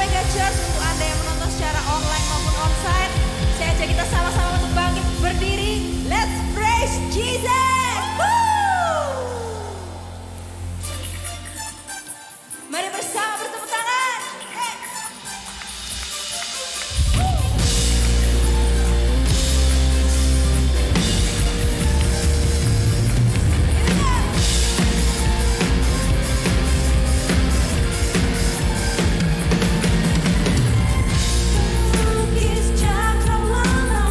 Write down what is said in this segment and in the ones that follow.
Mega Church untuk Anda yang menonton secara online maupun onsite. Saya ajak kita sama-sama untuk bangkit berdiri. Let's praise Jesus! Woo! Mari bersama bertepuk tangan. Lukis cakrawala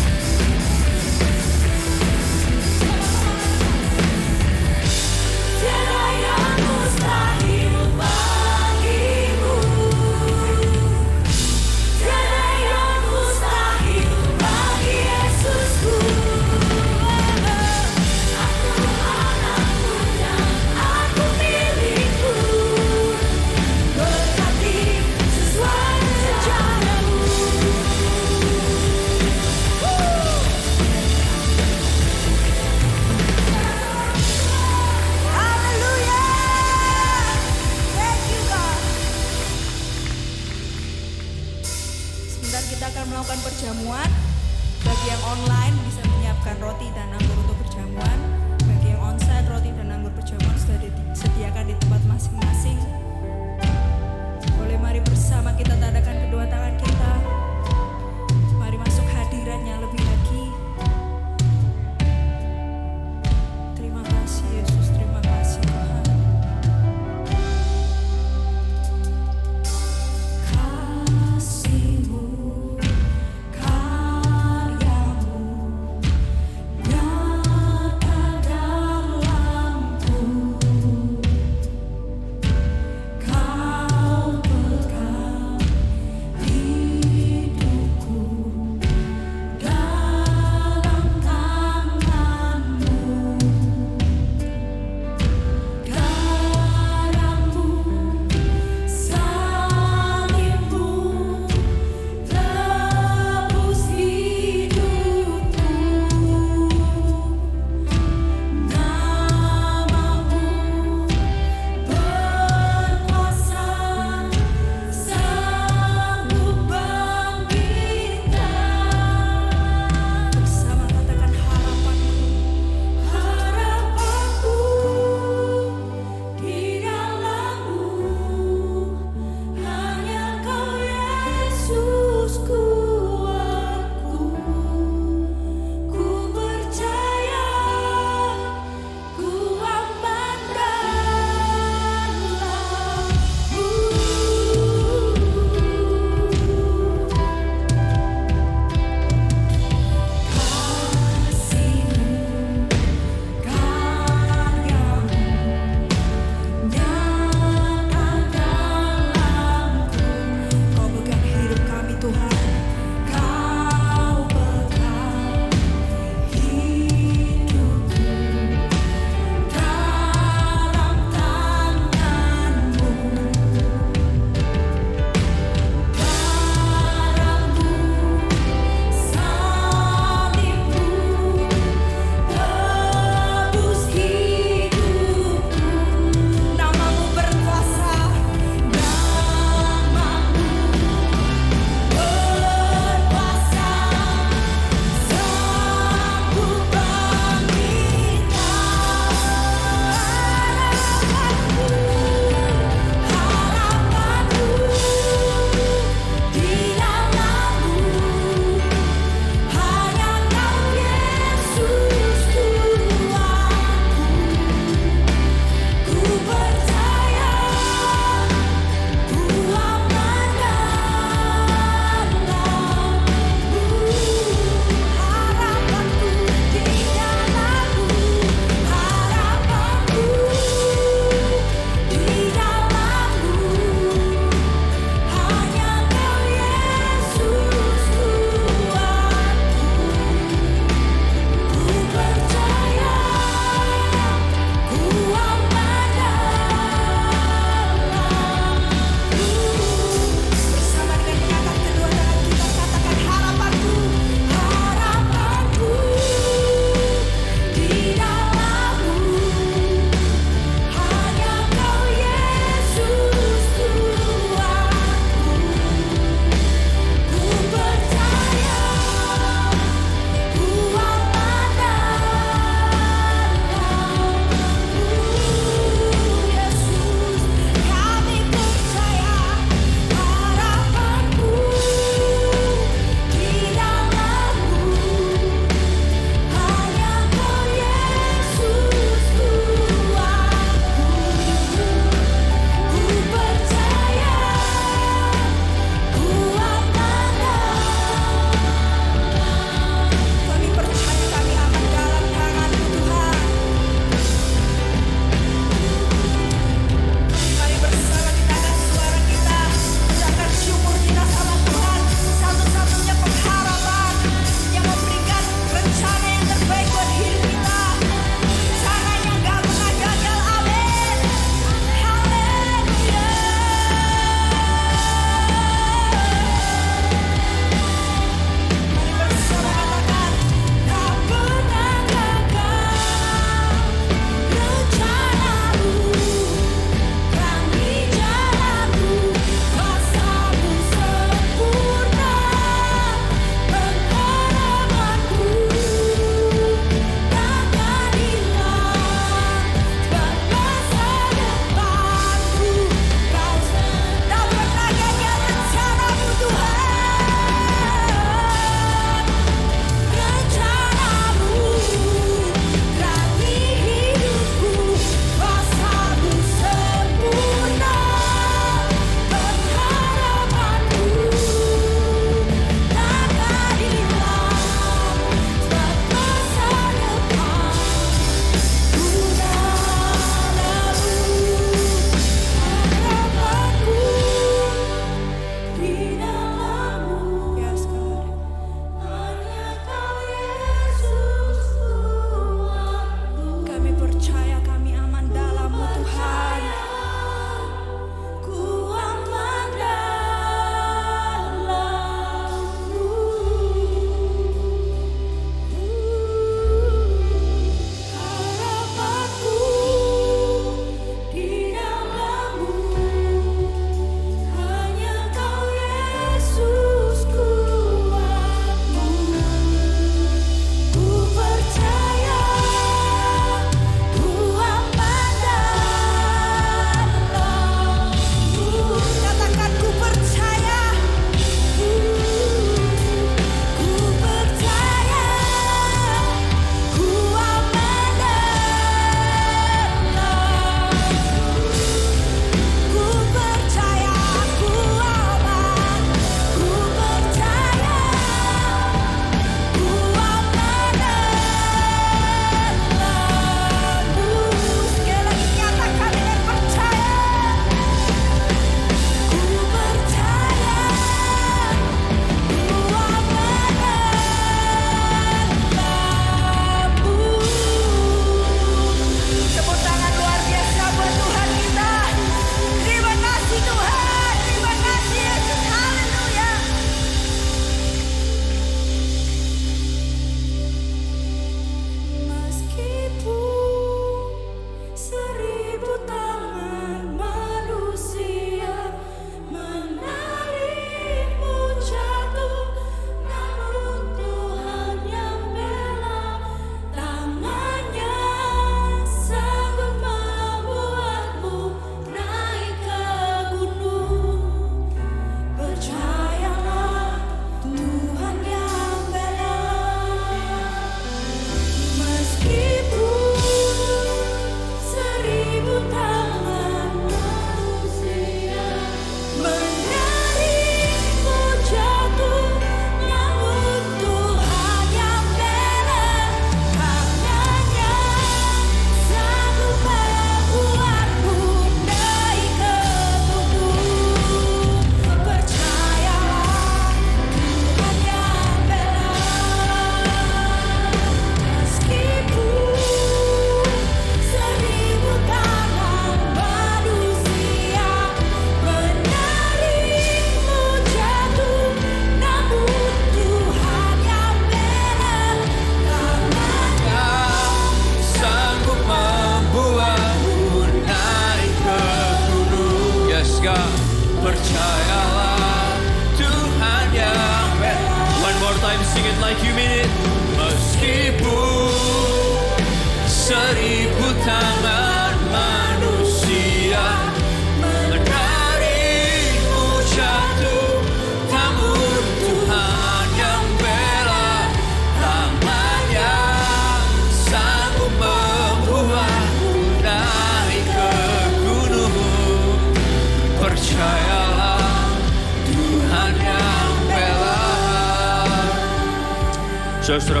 Saudara,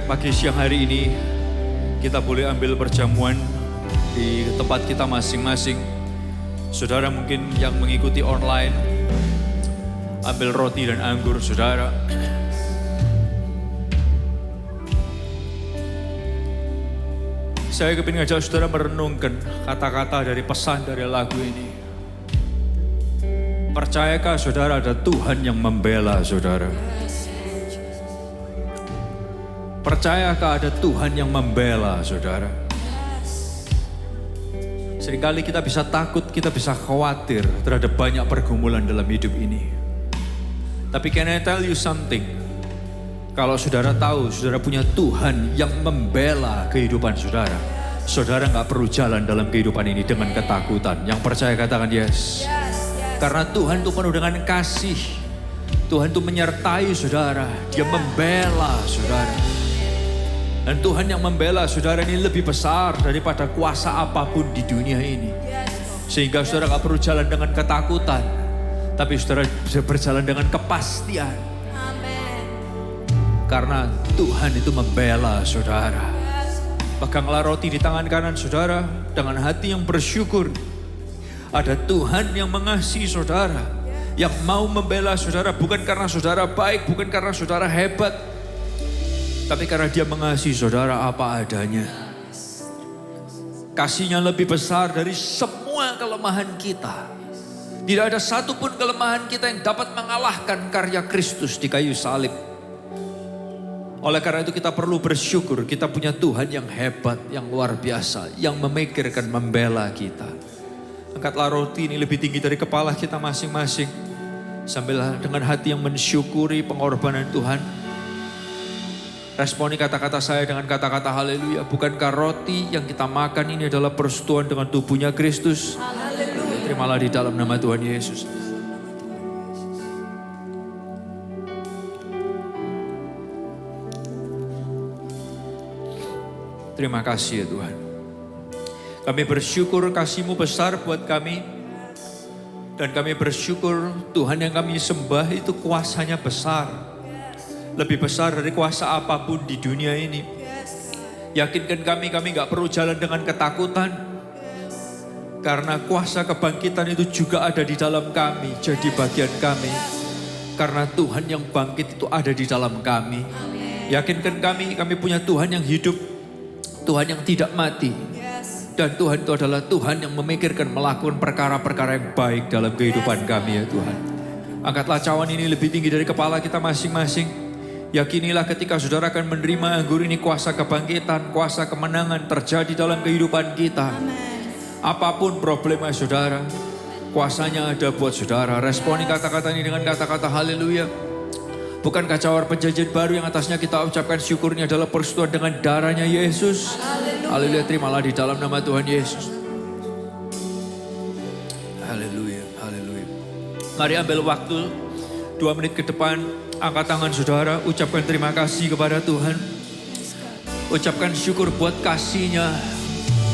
pagi siang hari ini kita boleh ambil perjamuan di tempat kita masing-masing. Saudara mungkin yang mengikuti online, ambil roti dan anggur saudara. Saya ingin ngajak saudara merenungkan kata-kata dari pesan dari lagu ini. Percayakah saudara ada Tuhan yang membela saudara? Percayakah ada Tuhan yang membela saudara? Seringkali kita bisa takut, kita bisa khawatir terhadap banyak pergumulan dalam hidup ini. Tapi can I tell you something? Kalau saudara tahu, saudara punya Tuhan yang membela kehidupan saudara. Saudara gak perlu jalan dalam kehidupan ini dengan ketakutan. Yang percaya katakan yes. Karena Tuhan itu penuh dengan kasih. Tuhan itu menyertai saudara. Dia membela saudara. Dan Tuhan yang membela saudara ini lebih besar daripada kuasa apapun di dunia ini. Sehingga saudara gak perlu jalan dengan ketakutan. Tapi saudara bisa berjalan dengan kepastian. Karena Tuhan itu membela saudara. Peganglah roti di tangan kanan saudara dengan hati yang bersyukur. Ada Tuhan yang mengasihi saudara. Yang mau membela saudara bukan karena saudara baik, bukan karena saudara hebat. Tapi karena dia mengasihi saudara apa adanya. Kasihnya lebih besar dari semua kelemahan kita. Tidak ada satupun kelemahan kita yang dapat mengalahkan karya Kristus di kayu salib. Oleh karena itu kita perlu bersyukur kita punya Tuhan yang hebat, yang luar biasa, yang memikirkan membela kita. Angkatlah roti ini lebih tinggi dari kepala kita masing-masing. Sambil dengan hati yang mensyukuri pengorbanan Tuhan. Responi kata-kata saya dengan kata-kata haleluya. Bukankah roti yang kita makan ini adalah persekutuan dengan tubuhnya Kristus? Haleluya. Terimalah di dalam nama Tuhan Yesus. Terima kasih ya Tuhan. Kami bersyukur kasih-Mu besar buat kami. Dan kami bersyukur Tuhan yang kami sembah itu kuasanya besar. Lebih besar dari kuasa apapun di dunia ini. Yakinkan kami gak perlu jalan dengan ketakutan. Karena kuasa kebangkitan itu juga ada di dalam kami. Jadi bagian kami. Karena Tuhan yang bangkit itu ada di dalam kami. Yakinkan kami punya Tuhan yang hidup. Tuhan yang tidak mati. Dan Tuhan itu adalah Tuhan yang memikirkan melakukan perkara-perkara yang baik dalam kehidupan kami ya Tuhan. Angkatlah cawan ini lebih tinggi dari kepala kita masing-masing. Yakinilah ketika saudara akan menerima anggur ini kuasa kebangkitan, kuasa kemenangan terjadi dalam kehidupan kita. Apapun problema saudara, kuasanya ada buat saudara. Responi kata-kata ini dengan kata-kata haleluya. Bukankah cawar perjanjian baru yang atasnya kita ucapkan syukurnya adalah persekutuan dengan darahnya Yesus. Haleluya, terimalah di dalam nama Tuhan Yesus. Haleluya, haleluya. Mari ambil waktu 2 menit ke depan. Angkat tangan saudara, ucapkan terima kasih kepada Tuhan. Ucapkan syukur buat kasih-Nya.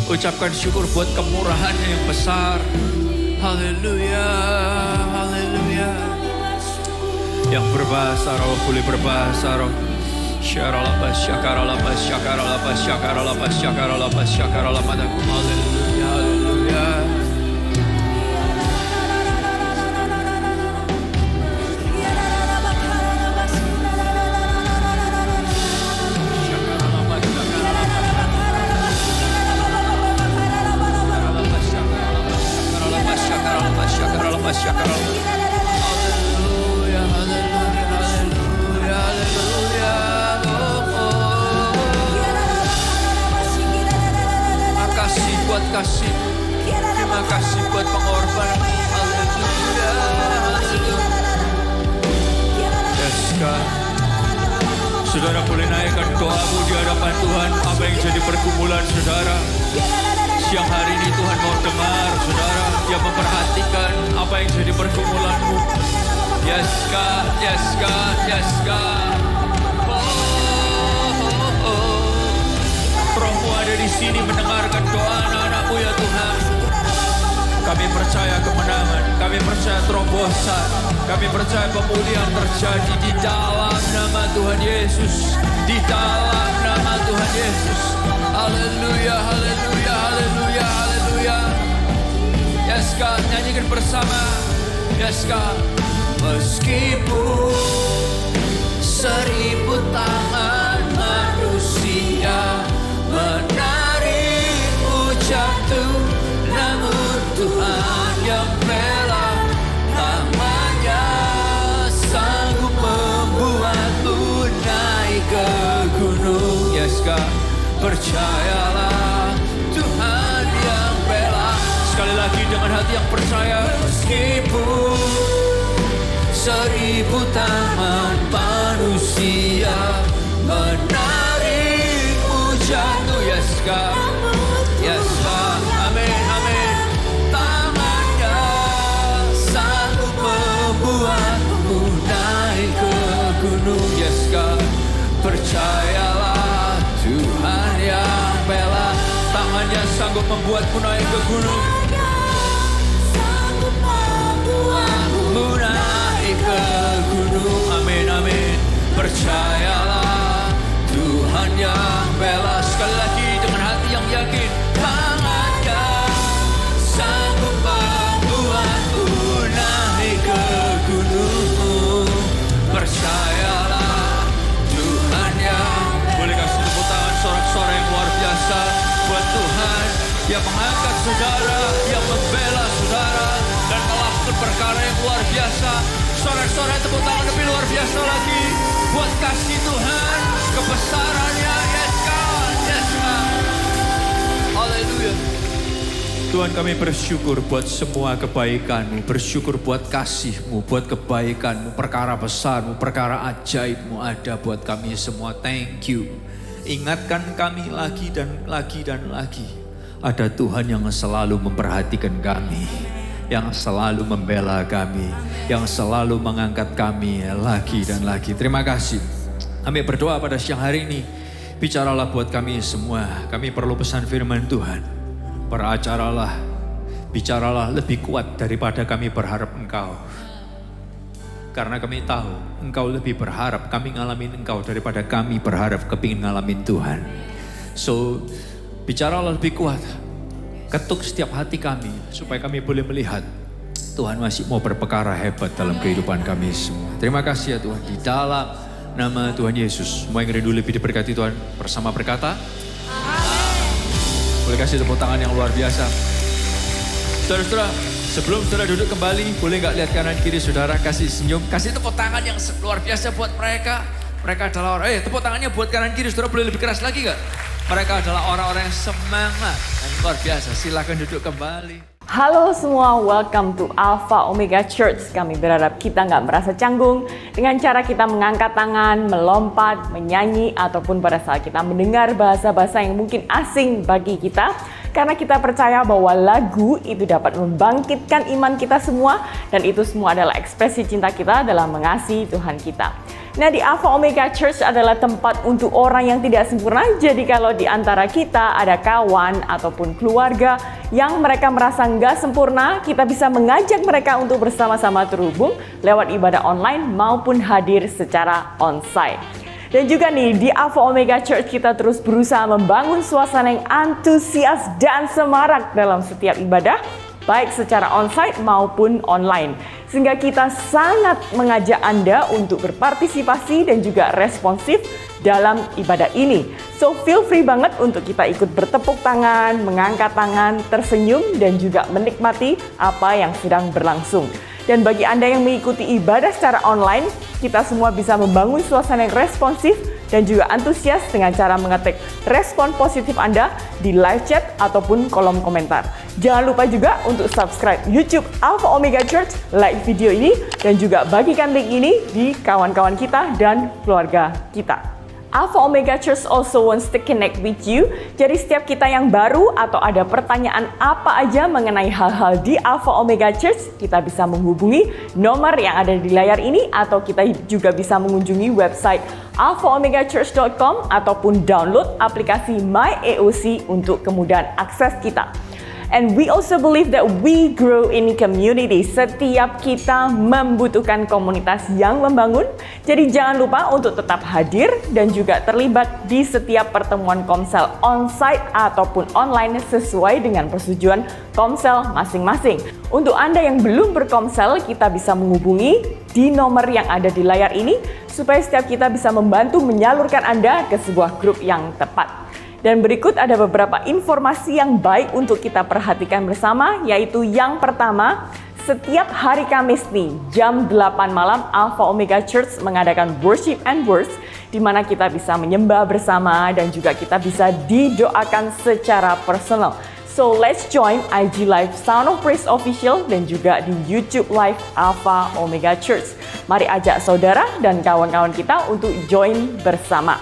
Ucapkan syukur buat kemurahan-Nya yang besar. Haleluya, haleluya. Yang berbahasa roh boleh berbahasa roh. Syaralabas syakaralabas syakaralabas syakaralabas syakaralabas syakaralabadakum. Haleluya, haleluya. Syakaralabas syakaralabas. Buat kasih, terima kasih buat pengorbanan. Haleluya, haleluya. Yes God. Saudara boleh naikkan doamu di hadapan Tuhan. Apa yang jadi pergumulan saudara? Siang hari ini Tuhan mau dengar saudara. Dia memperhatikan apa yang jadi pergumulanmu. Yes God, yes God, yes God. Rohmu ada di sini mendengarkan doa anak-anakmu ya Tuhan. Kami percaya kemenangan, kami percaya terobosan, kami percaya pemulihan terjadi di dalam nama Tuhan Yesus. di dalam nama Tuhan Yesus. Haleluya, haleluya, haleluya, haleluya. Yes God, nyanyikan bersama. Yes God. Meskipun 1000 tangan manusia menarikmu jatuh, namun Tuhan yang bela, tangannya sanggup membuatmu naik ke gunung. Yes God, percayalah Tuhan yang bela. Sekali lagi dengan hati yang percaya. Meskipun 1000 tangan manusia menarikmu jatuh. Yes God, yes God, amin, amin. Tangannya sanggup membuatmu naik ke gunung. Yes God, percayalah Tuhan yang bela, tangannya sanggup membuatmu naik ke gunung. Naik ke gunung, amin, amin. Percayalah Tuhan yang bela. Sekali lagi dengan hati yang yakin, tangannya sanggup membuatmu naik ke gunung. Percayalah Tuhan yang. Boleh kasih tepuk tangan sorak-sorai yang luar biasa buat Tuhan yang mengangkat saudara, yang membela saudara dan melakukan perkara yang luar biasa. Sorak-sorai tepuk tangan lebih luar biasa lagi buat kasih Tuhan, kebesarannya. Yes God, yes God. Haleluya. Tuhan, kami bersyukur buat semua kebaikan-Mu, bersyukur buat kasih-Mu, buat kebaikan-Mu, perkara besar-Mu, perkara ajaib-Mu ada buat kami semua. Thank you. Ingatkan kami lagi dan lagi dan lagi. Ada Tuhan yang selalu memperhatikan kami, yang selalu membela kami, yang selalu mengangkat kami lagi dan lagi. Terima kasih. Kami berdoa pada siang hari ini, bicaralah buat kami semua. Kami perlu pesan firman Tuhan. Beracaralah, bicaralah lebih kuat daripada kami berharap Engkau. Karena kami tahu Engkau lebih berharap kami ngalamin Engkau daripada kami berharap kepingin ngalamin Tuhan. So, bicaralah lebih kuat. Ketuk setiap hati kami supaya kami boleh melihat Tuhan masih mau berperkara hebat dalam kehidupan kami semua. Terima kasih ya Tuhan, di dalam nama Tuhan Yesus. Semua yang rindu lebih diberkati Tuhan bersama berkata amin. Boleh kasih tepuk tangan yang luar biasa. Saudara-saudara, sebelum saudara duduk kembali, boleh gak lihat kanan kiri saudara, kasih senyum, kasih tepuk tangan yang luar biasa buat mereka. Mereka adalah orang, tepuk tangannya buat kanan kiri saudara, boleh lebih keras lagi gak? Mereka adalah orang-orang yang semangat dan luar biasa. Silakan duduk kembali. Halo semua, welcome to Alpha Omega Church. Kami berharap kita nggak merasa canggung dengan cara kita mengangkat tangan, melompat, menyanyi, ataupun pada saat kita mendengar bahasa-bahasa yang mungkin asing bagi kita. Karena kita percaya bahwa lagu itu dapat membangkitkan iman kita semua, dan itu semua adalah ekspresi cinta kita dalam mengasihi Tuhan kita. Nah, di Alpha Omega Church adalah tempat untuk orang yang tidak sempurna. Jadi kalau di antara kita ada kawan ataupun keluarga yang mereka merasa nggak sempurna, kita bisa mengajak mereka untuk bersama-sama terhubung lewat ibadah online maupun hadir secara onsite. Dan juga nih, di Alpha Omega Church kita terus berusaha membangun suasana yang antusias dan semarak dalam setiap ibadah, baik secara onsite maupun online. Sehingga kita sangat mengajak Anda untuk berpartisipasi dan juga responsif dalam ibadah ini. So feel free banget untuk kita ikut bertepuk tangan, mengangkat tangan, tersenyum, dan juga menikmati apa yang sedang berlangsung. Dan bagi Anda yang mengikuti ibadah secara online, kita semua bisa membangun suasana yang responsif dan juga antusias dengan cara mengetik respon positif Anda di live chat ataupun kolom komentar. Jangan lupa juga untuk subscribe YouTube Alpha Omega Church, like video ini, dan juga bagikan link ini di kawan-kawan kita dan keluarga kita. Alpha Omega Church also wants to connect with you. Jadi setiap kita yang baru atau ada pertanyaan apa aja mengenai hal-hal di Alpha Omega Church, kita bisa menghubungi nomor yang ada di layar ini, atau kita juga bisa mengunjungi website alphaomegachurch.com ataupun download aplikasi My AOC untuk kemudahan akses kita. And we also believe that we grow in community. Setiap kita membutuhkan komunitas yang membangun. Jadi jangan lupa untuk tetap hadir dan juga terlibat di setiap pertemuan Komsel on-site ataupun online sesuai dengan persetujuan Komsel masing-masing. Untuk Anda yang belum berkomsel, kita bisa menghubungi di nomor yang ada di layar ini supaya setiap kita bisa membantu menyalurkan Anda ke sebuah grup yang tepat. Dan berikut ada beberapa informasi yang baik untuk kita perhatikan bersama, yaitu yang pertama, setiap hari Kamis nih, jam 8 malam Alpha Omega Church mengadakan Worship and Words, di mana kita bisa menyembah bersama dan juga kita bisa didoakan secara personal. So let's join IG Live Sound of Praise Official dan juga di YouTube Live Alpha Omega Church. Mari ajak saudara dan kawan-kawan kita untuk join bersama.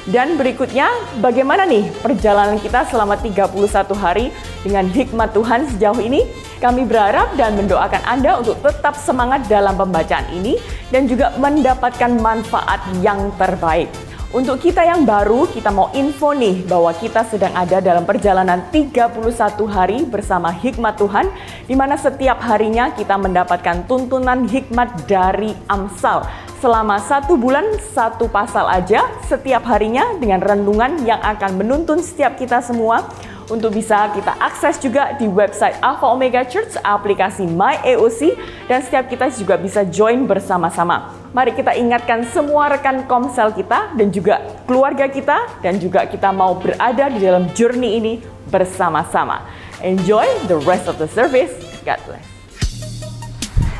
Dan berikutnya, bagaimana nih perjalanan kita selama 31 hari dengan hikmat Tuhan sejauh ini? Kami berharap dan mendoakan Anda untuk tetap semangat dalam pembacaan ini dan juga mendapatkan manfaat yang terbaik. Untuk kita yang baru, kita mau info nih bahwa kita sedang ada dalam perjalanan 31 hari bersama hikmat Tuhan, di mana setiap harinya kita mendapatkan tuntunan hikmat dari Amsal. Selama 1 bulan, 1 pasal aja setiap harinya dengan renungan yang akan menuntun setiap kita semua untuk bisa kita akses juga di website Alpha Omega Church, aplikasi My AOC, dan setiap kita juga bisa join bersama-sama. Mari kita ingatkan semua rekan Komsel kita dan juga keluarga kita, dan juga kita mau berada di dalam journey ini bersama-sama. Enjoy the rest of the service. God bless.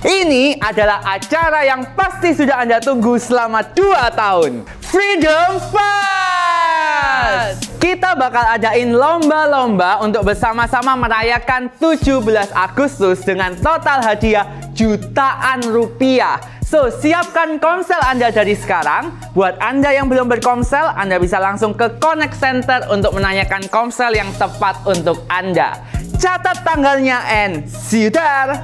Ini adalah acara yang pasti sudah Anda tunggu selama 2 tahun. Freedom Fest! Kita bakal adain lomba-lomba untuk bersama-sama merayakan 17 Agustus dengan total hadiah jutaan rupiah. So, siapkan Komsel Anda dari sekarang. Buat Anda yang belum berkomsel, Anda bisa langsung ke Connect Center untuk menanyakan komsel yang tepat untuk Anda. Catat tanggalnya and see you there!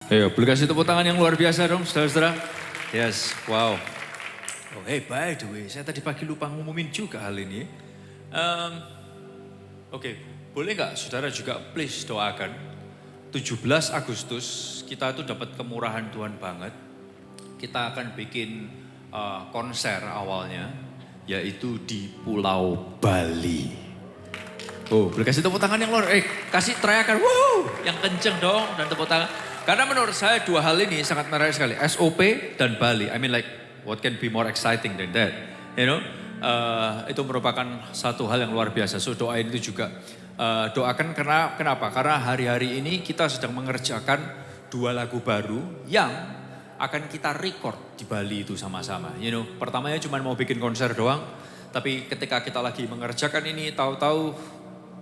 Ayo, boleh kasih tepuk tangan yang luar biasa dong, saudara-saudara. Yes, wow. Oh, hey, by the way, saya tadi pagi lupa ngumumin juga hal ini. Oke, boleh nggak saudara juga please doakan 17 Agustus kita tuh dapat kemurahan Tuhan banget. Kita akan bikin konser awalnya, yaitu di Pulau Bali. Oh, boleh kasih tepuk tangan yang luar, kasih teriakan, wow, yang kenceng dong, dan tepuk tangan. Karena menurut saya 2 hal ini sangat menarik sekali, SOP dan Bali. I mean like, what can be more exciting than that, you know? Itu merupakan satu hal yang luar biasa. So doain itu juga, doakan kenapa? Karena hari-hari ini kita sedang mengerjakan 2 lagu baru yang akan kita record di Bali itu sama-sama. You know, pertamanya cuma mau bikin konser doang, tapi ketika kita lagi mengerjakan ini, tahu-tahu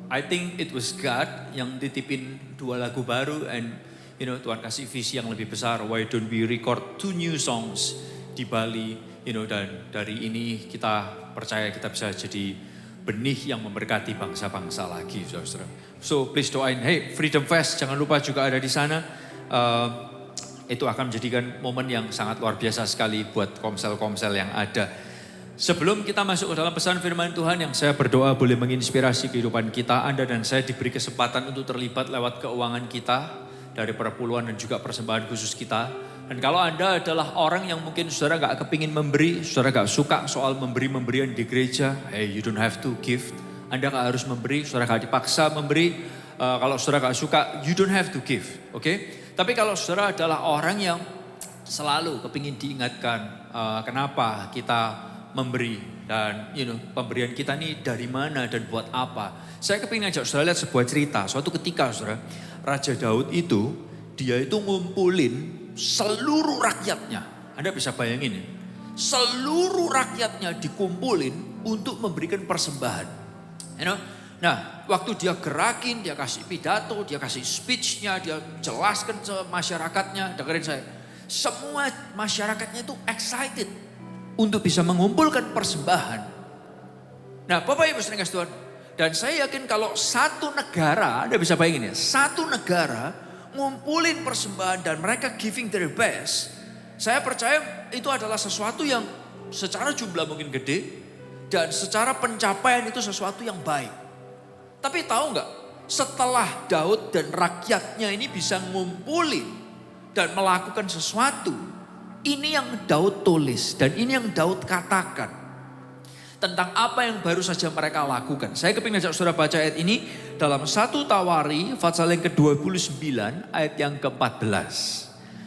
I think it was God yang titipin 2 lagu baru, and you know, Tuhan kasih visi yang lebih besar. Why don't we record 2 new songs di Bali? You know, dan dari ini kita percaya kita bisa jadi benih yang memberkati bangsa-bangsa lagi, saudara. So please doain. Hey, Freedom Fest jangan lupa juga ada di sana. Itu akan menjadikan momen yang sangat luar biasa sekali buat komsel-komsel yang ada. Sebelum kita masuk ke dalam pesan firman Tuhan yang saya berdoa boleh menginspirasi kehidupan kita, Anda dan saya diberi kesempatan untuk terlibat lewat keuangan kita dari perpuluhan dan juga persembahan khusus kita. Dan kalau Anda adalah orang yang mungkin saudara gak kepingin memberi, saudara gak suka soal memberi-memberian di gereja, hey, you don't have to give. Anda gak harus memberi, saudara gak dipaksa memberi. Kalau saudara gak suka, you don't have to give, oke? Tapi kalau saudara adalah orang yang selalu kepingin diingatkan kenapa kita memberi, dan you know, pemberian kita ini dari mana dan buat apa. Saya kepingin ngajak saudara lihat sebuah cerita. Suatu ketika saudara, Raja Daud itu, dia itu ngumpulin seluruh rakyatnya. Anda bisa bayangin ya, seluruh rakyatnya dikumpulin untuk memberikan persembahan. You know? Nah, waktu dia gerakin, dia kasih pidato, dia kasih speech-nya, dia jelaskan ke masyarakatnya, dengerin saya. Semua masyarakatnya itu excited untuk bisa mengumpulkan persembahan. Nah, Bapak Ibu saudara kasih Tuhan, Dan saya yakin kalau satu negara, Anda bisa bayangin ya, satu negara ngumpulin persembahan dan mereka giving their best. Saya percaya itu adalah sesuatu yang secara jumlah mungkin gede dan secara pencapaian itu sesuatu yang baik. Tapi tahu nggak, setelah Daud dan rakyatnya ini bisa ngumpulin dan melakukan sesuatu, ini yang Daud tulis dan ini yang Daud katakan tentang apa yang baru saja mereka lakukan. Saya kepingin ajak saudara baca ayat ini dalam 1 Tawari pasal yang ke-29 ayat yang ke-14.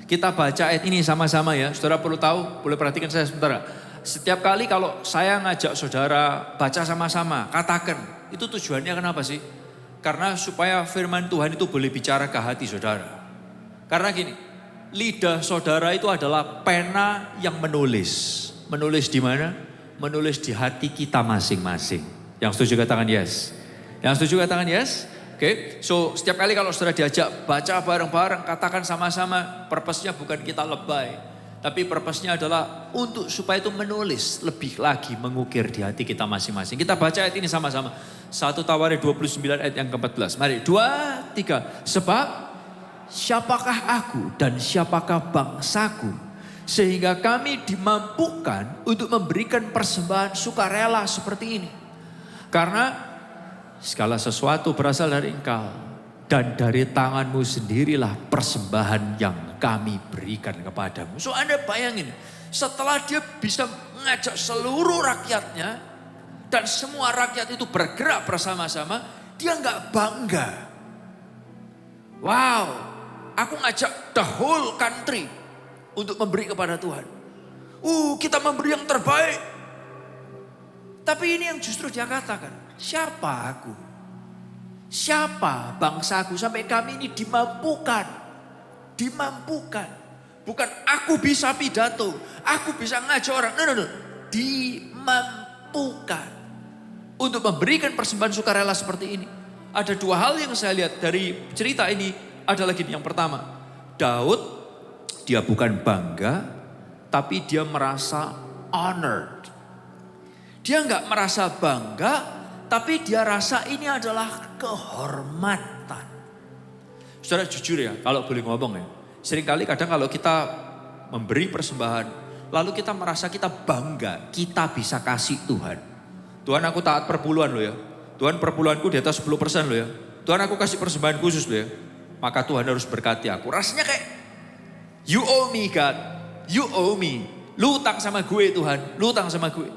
Kita baca ayat ini sama-sama ya. Saudara perlu tahu, boleh perhatikan saya sebentar. Setiap kali kalau saya ngajak saudara baca sama-sama, katakan. Itu tujuannya kenapa sih? Karena supaya firman Tuhan itu boleh bicara ke hati saudara. Karena gini, lidah saudara itu adalah pena yang menulis. Menulis di mana? Menulis di hati kita masing-masing. Yang setuju katakan yes. Yang setuju katakan yes. Oke, so setiap kali kalau saudara diajak baca bareng-bareng, katakan sama-sama. Purpose-nya bukan kita lebay, tapi purpose-nya adalah untuk supaya itu menulis lebih lagi, mengukir di hati kita masing-masing. Kita baca ayat ini sama-sama. 1 Tawari 29 ayat yang ke-14. Mari, 2, 3. Sebab siapakah aku dan siapakah bangsaku, sehingga kami dimampukan untuk memberikan persembahan sukarela seperti ini. Karena segala sesuatu berasal dari Engkau, dan dari tanganmu sendirilah persembahan yang kami berikan kepadamu. So Anda bayangin, setelah dia bisa mengajak seluruh rakyatnya, dan semua rakyat itu bergerak bersama-sama, dia nggak bangga. Wow, aku ngajak the whole country untuk memberi kepada Tuhan. Kita memberi yang terbaik. Tapi ini yang justru dia katakan, siapa aku? Siapa bangsaku sampai kami ini dimampukan? Dimampukan. Bukan aku bisa pidato, aku bisa ngajak orang. No. Dimampukan. Untuk memberikan persembahan sukarela seperti ini. Ada dua hal yang saya lihat dari cerita ini. Adalah gini, yang pertama, Daud, dia bukan bangga, tapi dia merasa honored. Dia nggak merasa bangga, tapi dia rasa ini adalah kehormatan. Saudara jujur ya, kalau boleh ngomong ya. Seringkali kadang kalau kita memberi persembahan, lalu kita merasa kita bangga, kita bisa kasih Tuhan. Tuhan, aku taat perpuluhan loh ya. Tuhan, perpuluhanku di atas 10% loh ya. Tuhan, aku kasih persembahan khusus loh ya. Maka Tuhan harus berkati aku. Rasanya kayak, you owe me God, you owe me. Lu utang sama gue Tuhan, lu utang sama gue.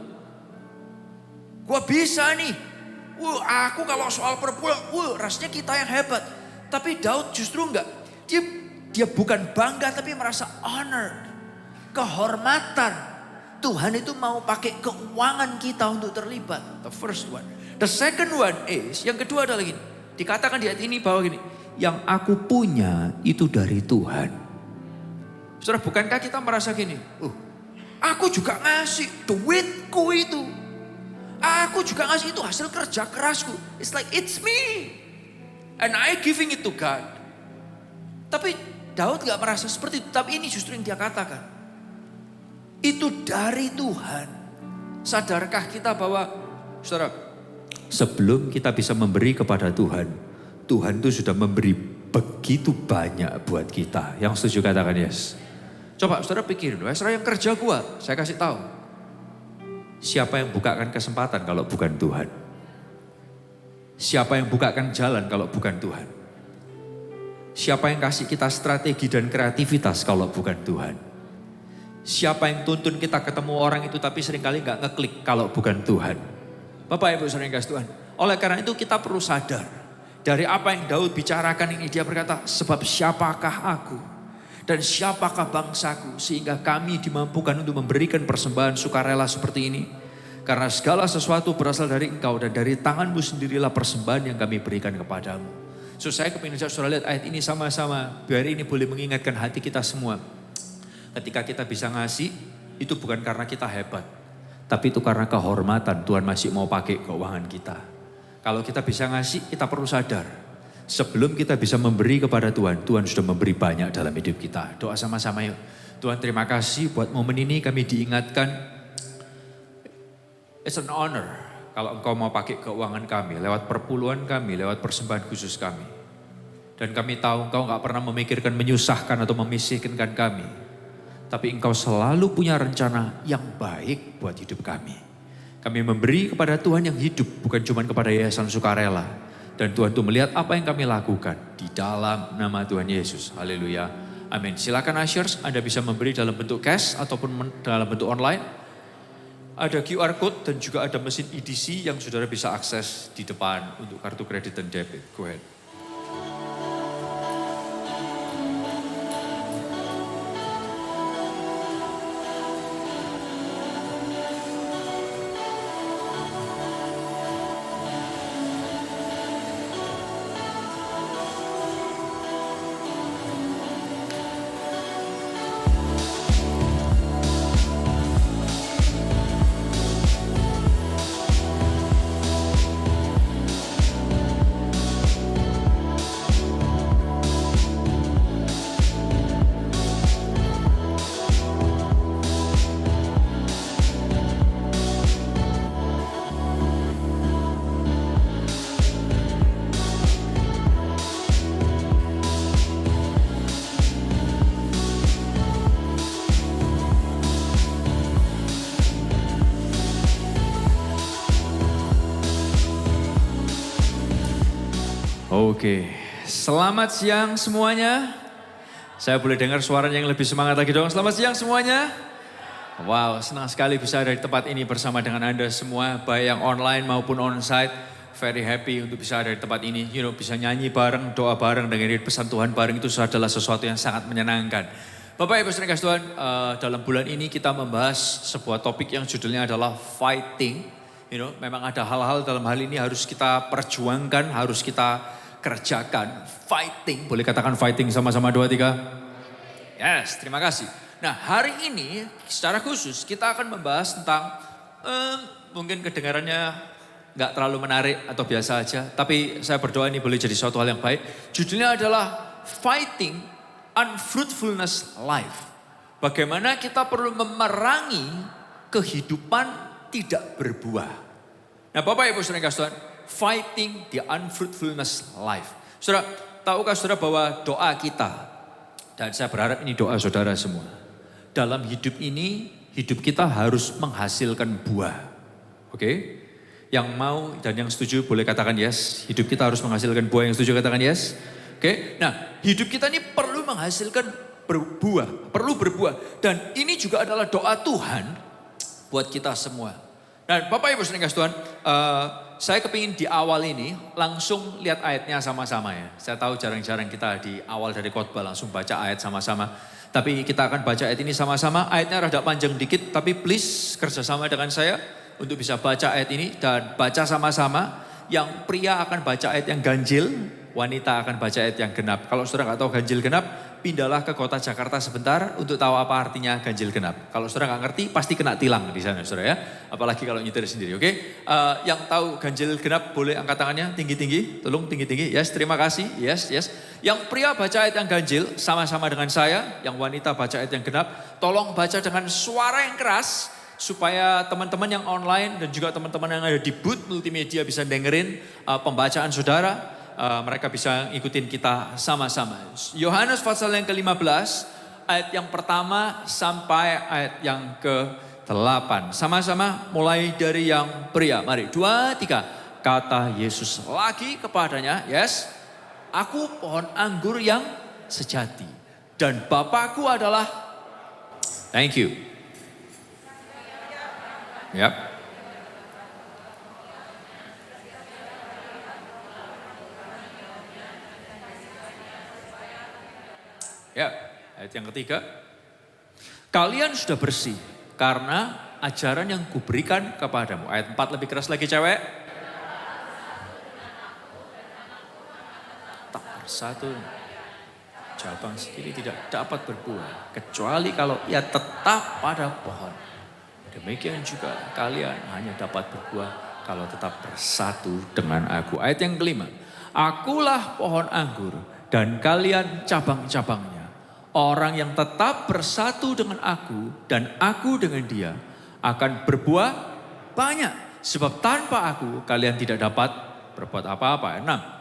Gue bisa nih. Aku kalau soal perpuluhan, rasanya kita yang hebat. Tapi Daud justru enggak. Dia bukan bangga tapi merasa honored. Kehormatan. Tuhan itu mau pakai keuangan kita untuk terlibat. The first one. The second one is, yang kedua adalah gini. Dikatakan di ayat ini bahwa gini, yang aku punya itu dari Tuhan. Saudara, bukankah kita merasa gini? Aku juga ngasih duitku itu. Aku juga ngasih itu hasil kerja kerasku. It's like it's me. And I giving it to God. Tapi Daud gak merasa seperti itu. Tapi ini justru yang dia katakan. Itu dari Tuhan. Sadarkah kita bahwa, saudara, sebelum kita bisa memberi kepada Tuhan, Tuhan itu sudah memberi begitu banyak buat kita. Yang setuju katakan yes. Coba saudara pikirin, saudara yang kerja kuat, saya kasih tahu. Siapa yang bukakan kesempatan kalau bukan Tuhan? Siapa yang bukakan jalan kalau bukan Tuhan? Siapa yang kasih kita strategi dan kreativitas kalau bukan Tuhan? Siapa yang tuntun kita ketemu orang itu tapi seringkali gak ngeklik kalau bukan Tuhan? Bapak Ibu saudara yang kasih Tuhan. Oleh karena itu kita perlu sadar. Dari apa yang Daud bicarakan ini, dia berkata, sebab siapakah aku dan siapakah bangsaku sehingga kami dimampukan untuk memberikan persembahan sukarela seperti ini. Karena segala sesuatu berasal dari Engkau dan dari tanganmu sendirilah persembahan yang kami berikan kepadamu. So saya kepingin saudara lihat ayat ini sama-sama, biar ini boleh mengingatkan hati kita semua. Ketika kita bisa ngasih, itu bukan karena kita hebat, tapi itu karena kehormatan Tuhan masih mau pakai keuangan kita. Kalau kita bisa ngasih, kita perlu sadar. Sebelum kita bisa memberi kepada Tuhan, Tuhan sudah memberi banyak dalam hidup kita. Doa sama-sama yuk. Tuhan, terima kasih buat momen ini kami diingatkan. It's an honor kalau Engkau mau pakai keuangan kami, lewat perpuluhan kami, lewat persembahan khusus kami. Dan kami tahu Engkau gak pernah memikirkan menyusahkan atau memiskinkan kami. Tapi Engkau selalu punya rencana yang baik buat hidup kami. Kami memberi kepada Tuhan yang hidup, bukan cuma kepada Yayasan Sukarela. Dan Tuhan tuh melihat apa yang kami lakukan di dalam nama Tuhan Yesus. Haleluya. Amin. Silakan ushers, Anda bisa memberi dalam bentuk cash ataupun dalam bentuk online. Ada QR code dan juga ada mesin EDC yang saudara bisa akses di depan untuk kartu kredit dan debit. Go ahead. Oke, selamat siang semuanya. Saya boleh dengar suaranya yang lebih semangat lagi dong. Selamat siang semuanya. Wow, senang sekali bisa ada di tempat ini bersama dengan Anda semua, baik yang online maupun onsite. Very happy untuk bisa ada di tempat ini. Bisa nyanyi bareng, doa bareng, dengerin pesan Tuhan bareng, itu adalah sesuatu yang sangat menyenangkan. Bapak Ibu saudara Tuhan, dalam bulan ini kita membahas sebuah topik yang judulnya adalah fighting. Memang ada hal-hal dalam hal ini harus kita perjuangkan, harus kita kerjakan. Fighting, boleh katakan fighting sama-sama 2, 3. Yes, terima kasih. Nah, hari ini secara khusus kita akan membahas tentang mungkin kedengarannya nggak terlalu menarik atau biasa aja, tapi saya berdoa ini boleh jadi suatu hal yang baik. Judulnya adalah Fighting Unfruitfulness Life. Bagaimana kita perlu memerangi kehidupan tidak berbuah. Nah, Bapak Ibu saudara Tuhan, fighting the unfruitfulness life. Saudara, tahukah saudara bahwa doa kita, dan saya berharap ini doa saudara semua, dalam hidup ini, hidup kita harus menghasilkan buah. Oke? Yang mau dan yang setuju boleh katakan yes. Hidup kita harus menghasilkan buah, yang setuju katakan yes. Oke? Nah, hidup kita ini perlu menghasilkan berbuah, perlu berbuah. Dan ini juga adalah doa Tuhan buat kita semua. Dan Bapak Ibu saudara Tuhan, saya kepingin di awal ini langsung lihat ayatnya sama-sama ya. Saya tahu jarang-jarang kita di awal dari khotbah langsung baca ayat sama-sama. Tapi kita akan baca ayat ini sama-sama. Ayatnya rada panjang dikit, tapi please kerjasama dengan saya untuk bisa baca ayat ini dan baca sama-sama. Yang pria akan baca ayat yang ganjil, wanita akan baca ayat yang genap. Kalau saudara nggak tahu ganjil genap, pindahlah ke kota Jakarta sebentar untuk tahu apa artinya ganjil genap. Kalau saudara nggak ngerti, pasti kena tilang di sana saudara ya. Apalagi kalau nyetir sendiri, oke? Yang tahu ganjil genap boleh angkat tangannya tinggi-tinggi. Tolong tinggi-tinggi, yes terima kasih, yes. Yang pria baca ayat yang ganjil sama-sama dengan saya. Yang wanita baca ayat yang genap. Tolong baca dengan suara yang keras. Supaya teman-teman yang online dan juga teman-teman yang ada di booth multimedia bisa dengerin pembacaan saudara. Mereka bisa ikutin kita sama-sama. Yohanes pasal yang ke-15, ayat yang pertama sampai ayat yang ke-8. Sama-sama mulai dari yang pria. Mari, 2, 3. Kata Yesus lagi kepadanya, yes, aku pohon anggur yang sejati. Dan Bapakku adalah, thank you. Yap. Ya, ayat yang ketiga. Kalian sudah bersih karena ajaran yang kuberikan kepadamu. Ayat 4 lebih keras lagi cewek. Tak bersatu. Cabang sendiri tidak dapat berbuah. Kecuali kalau ia tetap pada pohon. Demikian juga kalian hanya dapat berbuah kalau tetap bersatu dengan aku. Ayat yang kelima. Akulah pohon anggur dan kalian cabang-cabangnya. Orang yang tetap bersatu dengan aku dan aku dengan dia akan berbuah banyak. Sebab tanpa aku kalian tidak dapat berbuat apa-apa. 6.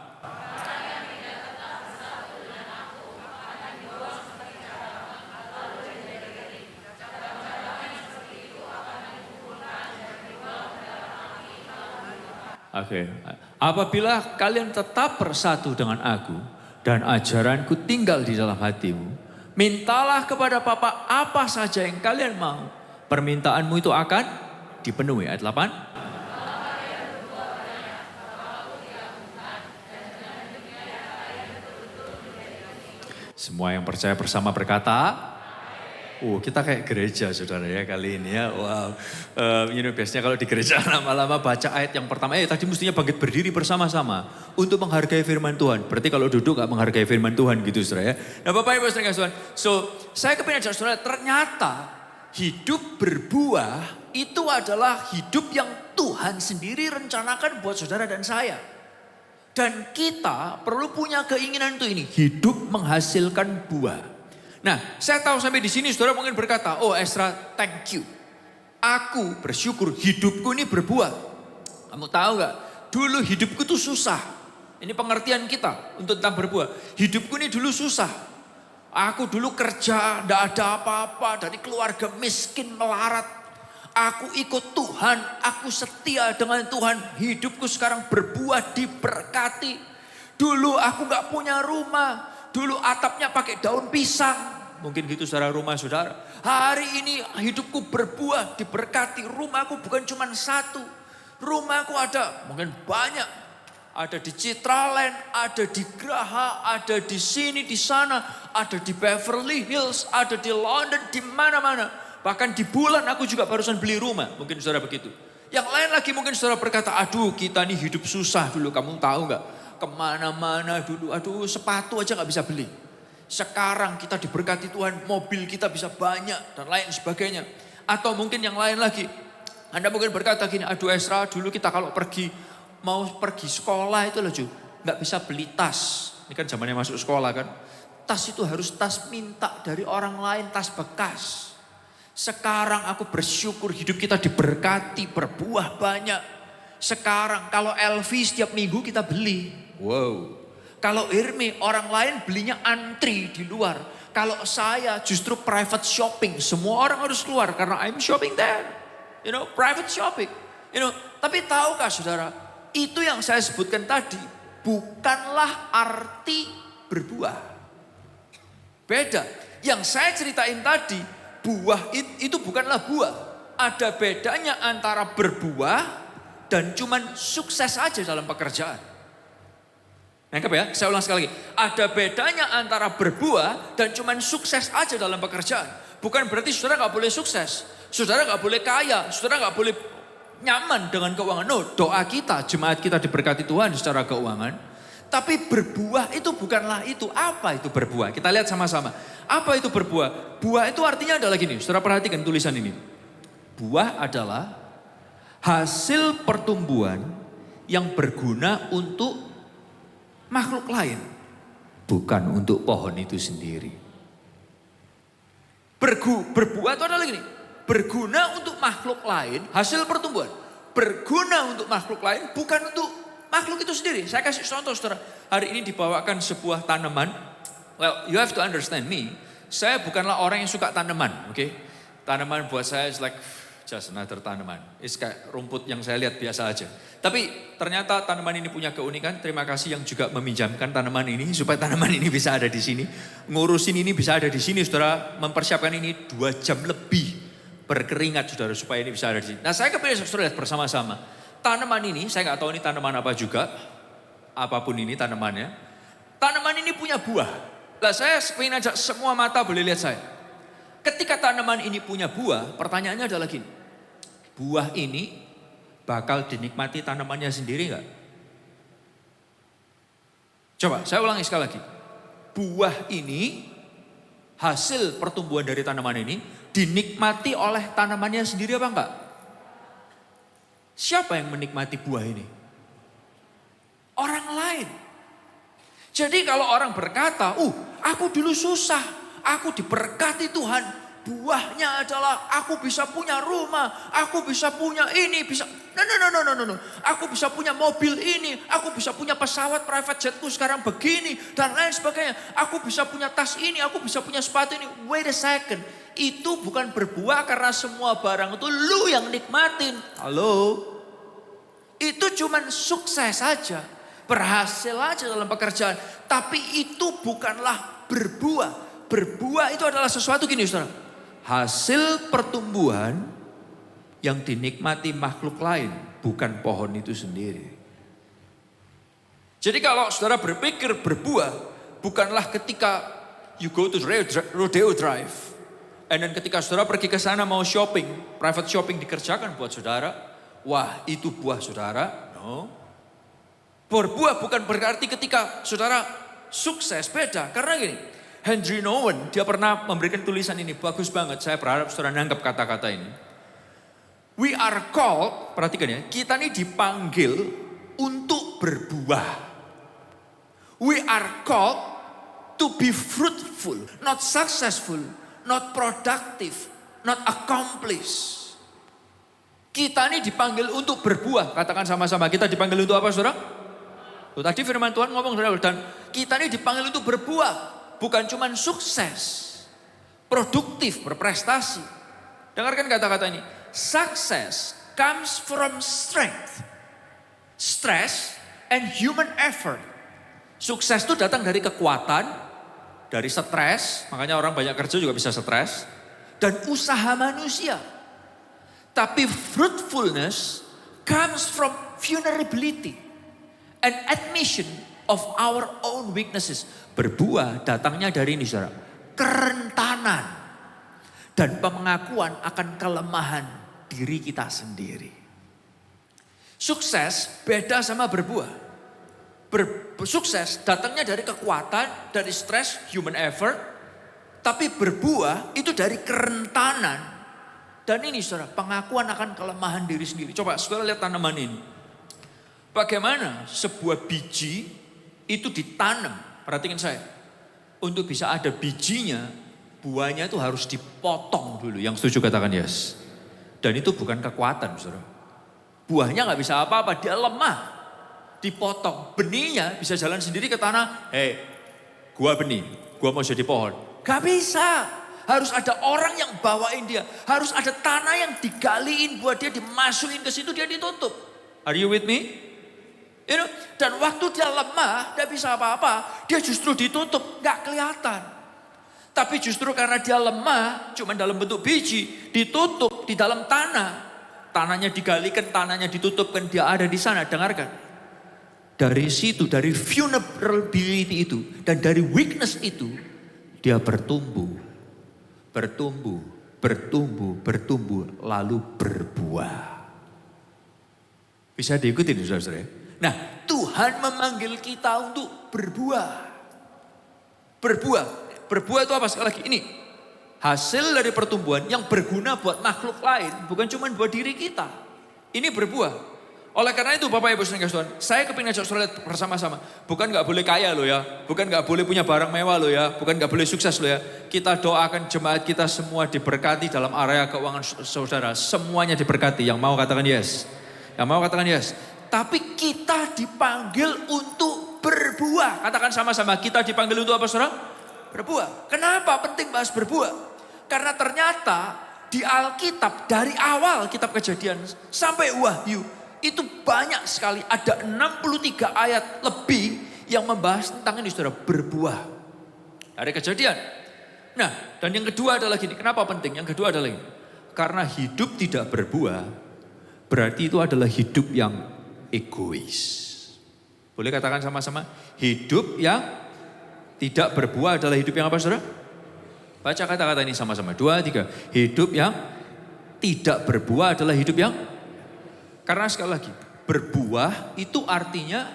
Oke. Apabila kalian tetap bersatu dengan aku dan ajaranku tinggal di dalam hatimu, mintalah kepada Bapa apa saja yang kalian mau. Permintaanmu itu akan dipenuhi. Ayat 8. Semua yang percaya bersama berkata, kita kayak gereja saudara ya kali ini ya. Wow, biasanya kalau di gereja lama-lama baca ayat yang pertama, tadi mestinya bangkit berdiri bersama-sama untuk menghargai firman Tuhan. Berarti kalau duduk gak menghargai firman Tuhan gitu saudara ya. Nah Bapak Ibu saudara Tuhan, saya kepingin ajak saudara, ternyata hidup berbuah itu adalah hidup yang Tuhan sendiri rencanakan buat saudara dan saya. Dan kita perlu punya keinginan itu ini, hidup menghasilkan buah. Nah, saya tahu sampai di sini saudara mungkin berkata, oh Ezra, thank you. Aku bersyukur hidupku ini berbuah. Kamu tahu gak? Dulu hidupku tuh susah. Ini pengertian kita untuk tentang berbuah. Hidupku ini dulu susah. Aku dulu kerja, gak ada apa-apa. Dari keluarga miskin melarat. Aku ikut Tuhan, aku setia dengan Tuhan. Hidupku sekarang berbuah, diberkati. Dulu aku gak punya rumah. Dulu atapnya pakai daun pisang. Mungkin gitu saudara rumah saudara. Hari ini hidupku berbuah, diberkati. Rumahku bukan cuma satu. Rumahku ada mungkin banyak. Ada di Citraland, ada di Graha, ada di sini, di sana. Ada di Beverly Hills, ada di London, di mana-mana. Bahkan di bulan aku juga barusan beli rumah. Mungkin saudara begitu. Yang lain lagi mungkin saudara berkata, aduh kita nih hidup susah dulu. Kamu tahu gak? Kemana-mana dulu, aduh sepatu aja gak bisa beli. Sekarang kita diberkati Tuhan, mobil kita bisa banyak dan lain sebagainya. Atau mungkin yang lain lagi. Anda mungkin berkata gini, aduh Ezra dulu kita kalau mau pergi sekolah itu loh gak bisa beli tas. Ini kan zamannya masuk sekolah kan. Tas itu harus tas minta dari orang lain, tas bekas. Sekarang aku bersyukur hidup kita diberkati, berbuah banyak. Sekarang kalau LV setiap minggu kita beli. Wow. Kalau Irmi orang lain belinya antri di luar. Kalau saya justru private shopping. Semua orang harus keluar karena I'm shopping there. Private shopping. Tapi tahukah saudara, itu yang saya sebutkan tadi bukanlah arti berbuah. Beda. Yang saya ceritain tadi, buah itu bukanlah buah. Ada bedanya antara berbuah dan cuman sukses aja dalam pekerjaan. Nangkep ya? Saya ulang sekali lagi. Ada bedanya antara berbuah dan cuman sukses aja dalam pekerjaan. Bukan berarti saudara gak boleh sukses. Saudara gak boleh kaya. Saudara gak boleh nyaman dengan keuangan. No, doa kita, jemaat kita diberkati Tuhan secara keuangan. Tapi berbuah itu bukanlah itu. Apa itu berbuah? Kita lihat sama-sama. Apa itu berbuah? Buah itu artinya adalah gini. Saudara perhatikan tulisan ini. Buah adalah hasil pertumbuhan yang berguna untuk makhluk lain. Bukan untuk pohon itu sendiri. Berbuah itu adalah gini. Berguna untuk makhluk lain. Hasil pertumbuhan. Berguna untuk makhluk lain. Bukan untuk makhluk itu sendiri. Saya kasih contoh saudara. Hari ini dibawakan sebuah tanaman. Well, you have to understand me. Saya bukanlah orang yang suka tanaman. Okay? Tanaman buat saya is like just another tanaman. It's kayak rumput yang saya lihat biasa aja. Tapi ternyata tanaman ini punya keunikan. Terima kasih yang juga meminjamkan tanaman ini. Supaya tanaman ini bisa ada di sini. Ngurusin ini bisa ada di sini saudara. Mempersiapkan ini 2 jam lebih. Berkeringat saudara supaya ini bisa ada di sini. Nah saya kepilih saudara lihat bersama-sama. Tanaman ini, saya gak tahu ini tanaman apa juga. Apapun ini tanamannya. Tanaman ini punya buah. Lah saya ingin ajak semua mata boleh lihat saya. Ketika tanaman ini punya buah, pertanyaannya adalah gini. Buah ini bakal dinikmati tanamannya sendiri gak? Coba saya ulangi sekali lagi. Buah ini, hasil pertumbuhan dari tanaman ini, dinikmati oleh tanamannya sendiri apa enggak? Siapa yang menikmati buah ini? Orang lain. Jadi kalau orang berkata, aku dulu susah, aku diberkati Tuhan. Buahnya adalah aku bisa punya rumah, aku bisa punya ini, bisa. No. Aku bisa punya mobil ini, aku bisa punya pesawat private jetku sekarang begini, dan lain sebagainya. Aku bisa punya tas ini, aku bisa punya sepatu ini. Wait a second, itu bukan berbuah karena semua barang itu lu yang nikmatin. Halo? Itu cuman sukses saja, berhasil aja dalam pekerjaan. Tapi itu bukanlah berbuah. Berbuah itu adalah sesuatu gini saudara. Hasil pertumbuhan yang dinikmati makhluk lain, bukan pohon itu sendiri. Jadi kalau saudara berpikir berbuah, bukanlah ketika you go to Rodeo Drive, and then ketika saudara pergi ke sana mau shopping, private shopping dikerjakan buat saudara, wah itu buah saudara. No. Berbuah bukan berarti ketika saudara sukses, beda. Karena gini, Henry Nouwen, dia pernah memberikan tulisan ini, bagus banget. Saya berharap saudara nangkep kata-kata ini. We are called, perhatikan ya, kita ini dipanggil untuk berbuah. We are called to be fruitful, not successful, not productive, not accomplished. Kita ini dipanggil untuk berbuah, katakan sama-sama, kita dipanggil untuk apa saudara? Tuh, tadi firman Tuhan ngomong saudara, dan kita ini dipanggil untuk berbuah, bukan cuma sukses, produktif, berprestasi. Dengarkan kata-kata ini. Success comes from strength, stress, and human effort. Sukses itu datang dari kekuatan, dari stres, makanya orang banyak kerja juga bisa stres, dan usaha manusia. Tapi fruitfulness comes from vulnerability and admission of our own weaknesses. Berbuah datangnya dari ini saudara, kerentanan dan pengakuan akan kelemahan diri kita sendiri. Sukses beda sama berbuah. Sukses datangnya dari kekuatan, dari stres, human effort. Tapi berbuah itu dari kerentanan. Dan ini saudara, pengakuan akan kelemahan diri sendiri. Coba saudara lihat tanaman ini. Bagaimana sebuah biji itu ditanam. Perhatikan saya. Untuk bisa ada bijinya, buahnya itu harus dipotong dulu. Yang setuju katakan yes. Dan itu bukan kekuatan saudara. Buahnya gak bisa apa-apa, dia lemah. Dipotong, benihnya bisa jalan sendiri ke tanah. Gua benih, gua mau jadi pohon. Gak bisa, harus ada orang yang bawain dia. Harus ada tanah yang digaliin buat dia, dimasukin ke situ, dia ditutup. Are you with me? You know? Dan waktu dia lemah, gak bisa apa-apa, dia justru ditutup, gak kelihatan. Tapi justru karena dia lemah, cuma dalam bentuk biji, ditutup di dalam tanah. Tanahnya digalikan, tanahnya ditutupkan, dia ada di sana. Dengarkan. Dari situ, dari vulnerability itu, dan dari weakness itu, dia bertumbuh, lalu berbuah. Bisa diikuti nih saudara-saudara. Nah, Tuhan memanggil kita untuk berbuah. Berbuah itu apa? Sekali lagi, ini hasil dari pertumbuhan yang berguna buat makhluk lain, bukan cuma buat diri kita. Ini berbuah. Oleh karena itu Bapak Ibu Saudara Tuhan, saya kepingin ajak saudara bersama-sama. Bukan gak boleh kaya loh ya, bukan gak boleh punya barang mewah loh ya, bukan gak boleh sukses loh ya. Kita doakan jemaat kita semua diberkati dalam area keuangan saudara. Semuanya diberkati, yang mau katakan yes. Yang mau katakan yes. Tapi kita dipanggil untuk berbuah. Katakan sama-sama, kita dipanggil untuk apa saudara? Berbuah. Kenapa penting bahas berbuah? Karena ternyata di Alkitab dari awal kitab Kejadian sampai Wahyu itu banyak sekali, ada 63 ayat lebih yang membahas tentang ini saudara, berbuah. Dari Kejadian. Nah, dan yang kedua adalah gini, kenapa penting? Yang kedua adalah ini, karena hidup tidak berbuah, berarti itu adalah hidup yang egois. Boleh katakan sama-sama, hidup yang tidak berbuah adalah hidup yang apa saudara? Baca kata-kata ini sama-sama. 2, 3. Hidup yang tidak berbuah adalah hidup yang, karena sekali lagi, berbuah itu artinya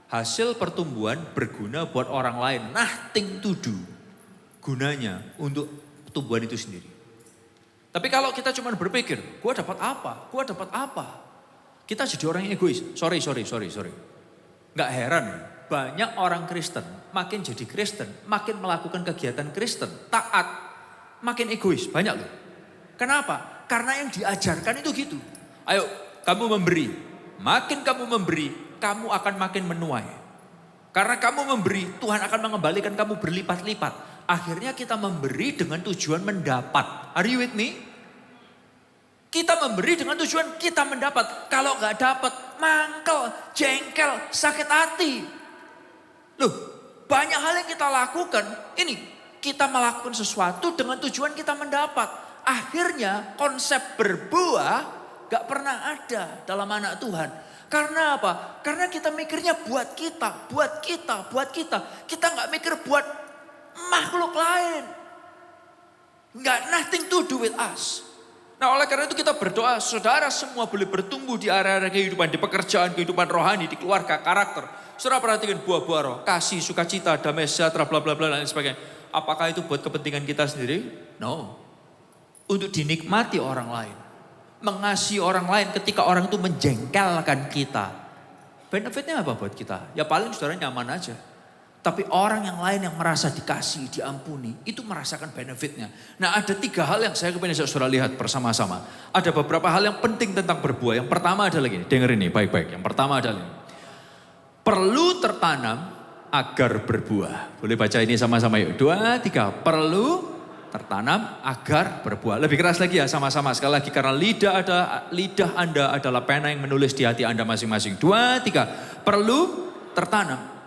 hasil pertumbuhan berguna buat orang lain. Nothing to do. Gunanya untuk pertumbuhan itu sendiri. Tapi kalau kita cuma berpikir, gua dapat apa? Kita jadi orang yang egois. Sorry. Gak heran, banyak orang Kristen makin jadi Kristen, makin melakukan kegiatan Kristen, taat, makin egois. Banyak loh. Kenapa? Karena yang diajarkan itu gitu. Ayo, kamu memberi. Makin kamu memberi, kamu akan makin menuai. Karena kamu memberi, Tuhan akan mengembalikan kamu berlipat-lipat. Akhirnya kita memberi dengan tujuan mendapat. Are you with me? Kita memberi dengan tujuan kita mendapat. Kalau nggak dapat, mangkel, jengkel, sakit hati. Loh, banyak hal yang kita lakukan. Ini, kita melakukan sesuatu dengan tujuan kita mendapat. Akhirnya konsep berbuah nggak pernah ada dalam anak Tuhan. Karena apa? Karena kita mikirnya buat kita, buat kita, buat kita. Kita nggak mikir buat makhluk lain. Nggak, nothing to do with us. Nah, oleh karena itu kita berdoa, saudara semua boleh bertumbuh di area-area kehidupan, di pekerjaan, kehidupan rohani, di keluarga, karakter. Saudara perhatikan buah-buah roh, kasih, sukacita, damai sejahtera, bla bla bla dan sebagainya. Apakah itu buat kepentingan kita sendiri? No. Untuk dinikmati orang lain. Mengasihi orang lain ketika orang itu menjengkelkan kita. Benefitnya apa buat kita? Ya paling saudara nyaman aja. Tapi orang yang lain yang merasa dikasih, diampuni, itu merasakan benefitnya. Nah, ada 3 hal yang saya ingin saudara lihat bersama-sama. Ada beberapa hal yang penting tentang berbuah. Yang pertama adalah gini, dengar ini baik-baik. Yang pertama adalah ini. Perlu tertanam agar berbuah. Boleh baca ini sama-sama yuk. 2, 3. Perlu tertanam agar berbuah. Lebih keras lagi ya sama-sama. Sekali lagi karena lidah Anda adalah pena yang menulis di hati Anda masing-masing. 2, 3. Perlu tertanam.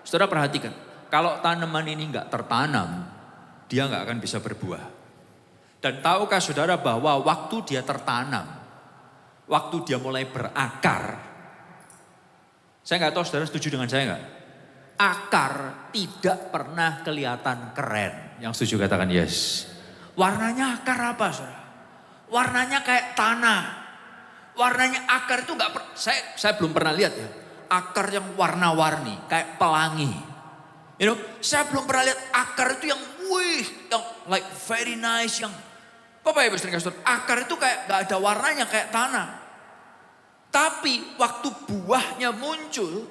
Saudara perhatikan, kalau tanaman ini enggak tertanam, dia enggak akan bisa berbuah. Dan tahukah saudara bahwa waktu dia tertanam, waktu dia mulai berakar, saya enggak tahu saudara setuju dengan saya enggak? Akar tidak pernah kelihatan keren. Yang setuju katakan yes. Warnanya akar apa saudara? Warnanya kayak tanah. Warnanya akar itu enggak, saya belum pernah lihat ya. Akar yang warna-warni, kayak pelangi. You know, saya belum pernah lihat akar itu yang yang like very nice, yang Bapak Ibu Saudara, akar itu kayak gak ada warnanya, kayak tanah. Tapi waktu buahnya muncul,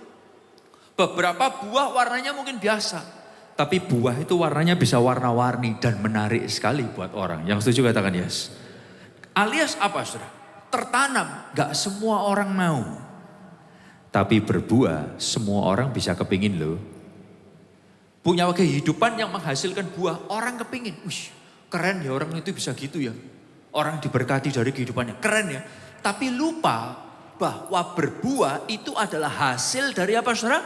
beberapa buah warnanya mungkin biasa. Tapi buah itu warnanya bisa warna-warni dan menarik sekali buat orang. Yang setuju katakan yes. Alias apa saudara? Tertanam, gak semua orang mau. Tapi berbuah, semua orang bisa kepingin loh. Punya kehidupan yang menghasilkan buah, orang kepingin. Wih, keren ya orang itu bisa gitu ya. Orang diberkati dari kehidupannya, keren ya. Tapi lupa bahwa berbuah itu adalah hasil dari apa saudara?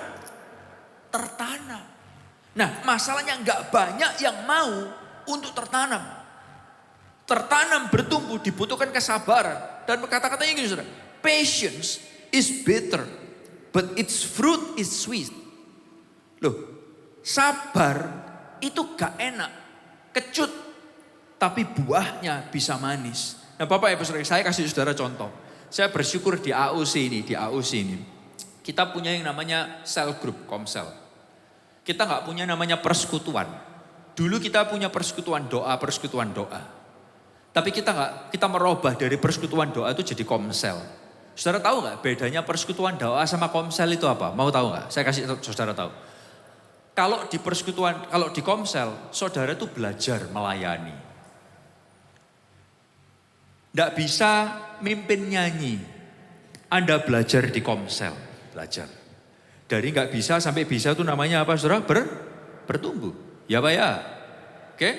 Tertanam. Nah masalahnya nggak banyak yang mau untuk tertanam. Tertanam, bertumbuh, dibutuhkan kesabaran. Dan kata-katanya gini saudara, patience is bitter, but its fruit is sweet. Loh, sabar itu gak enak, kecut, tapi buahnya bisa manis. Nah Bapak Ibu Saudara, saya kasih saudara contoh. Saya bersyukur di AUC ini, kita punya yang namanya cell group, komsel. Kita gak punya namanya persekutuan. Dulu kita punya persekutuan doa. Tapi kita merubah dari persekutuan doa itu jadi komsel. Saudara tahu nggak bedanya persekutuan doa sama komsel itu apa? Mau tahu nggak? Saya kasih saudara tahu. Kalau di persekutuan, kalau di komsel, saudara itu belajar melayani. Nggak bisa mimpin nyanyi. Anda belajar di komsel, belajar. Dari nggak bisa sampai bisa itu namanya apa saudara? Bertumbuh. Ya Pak ya? Oke?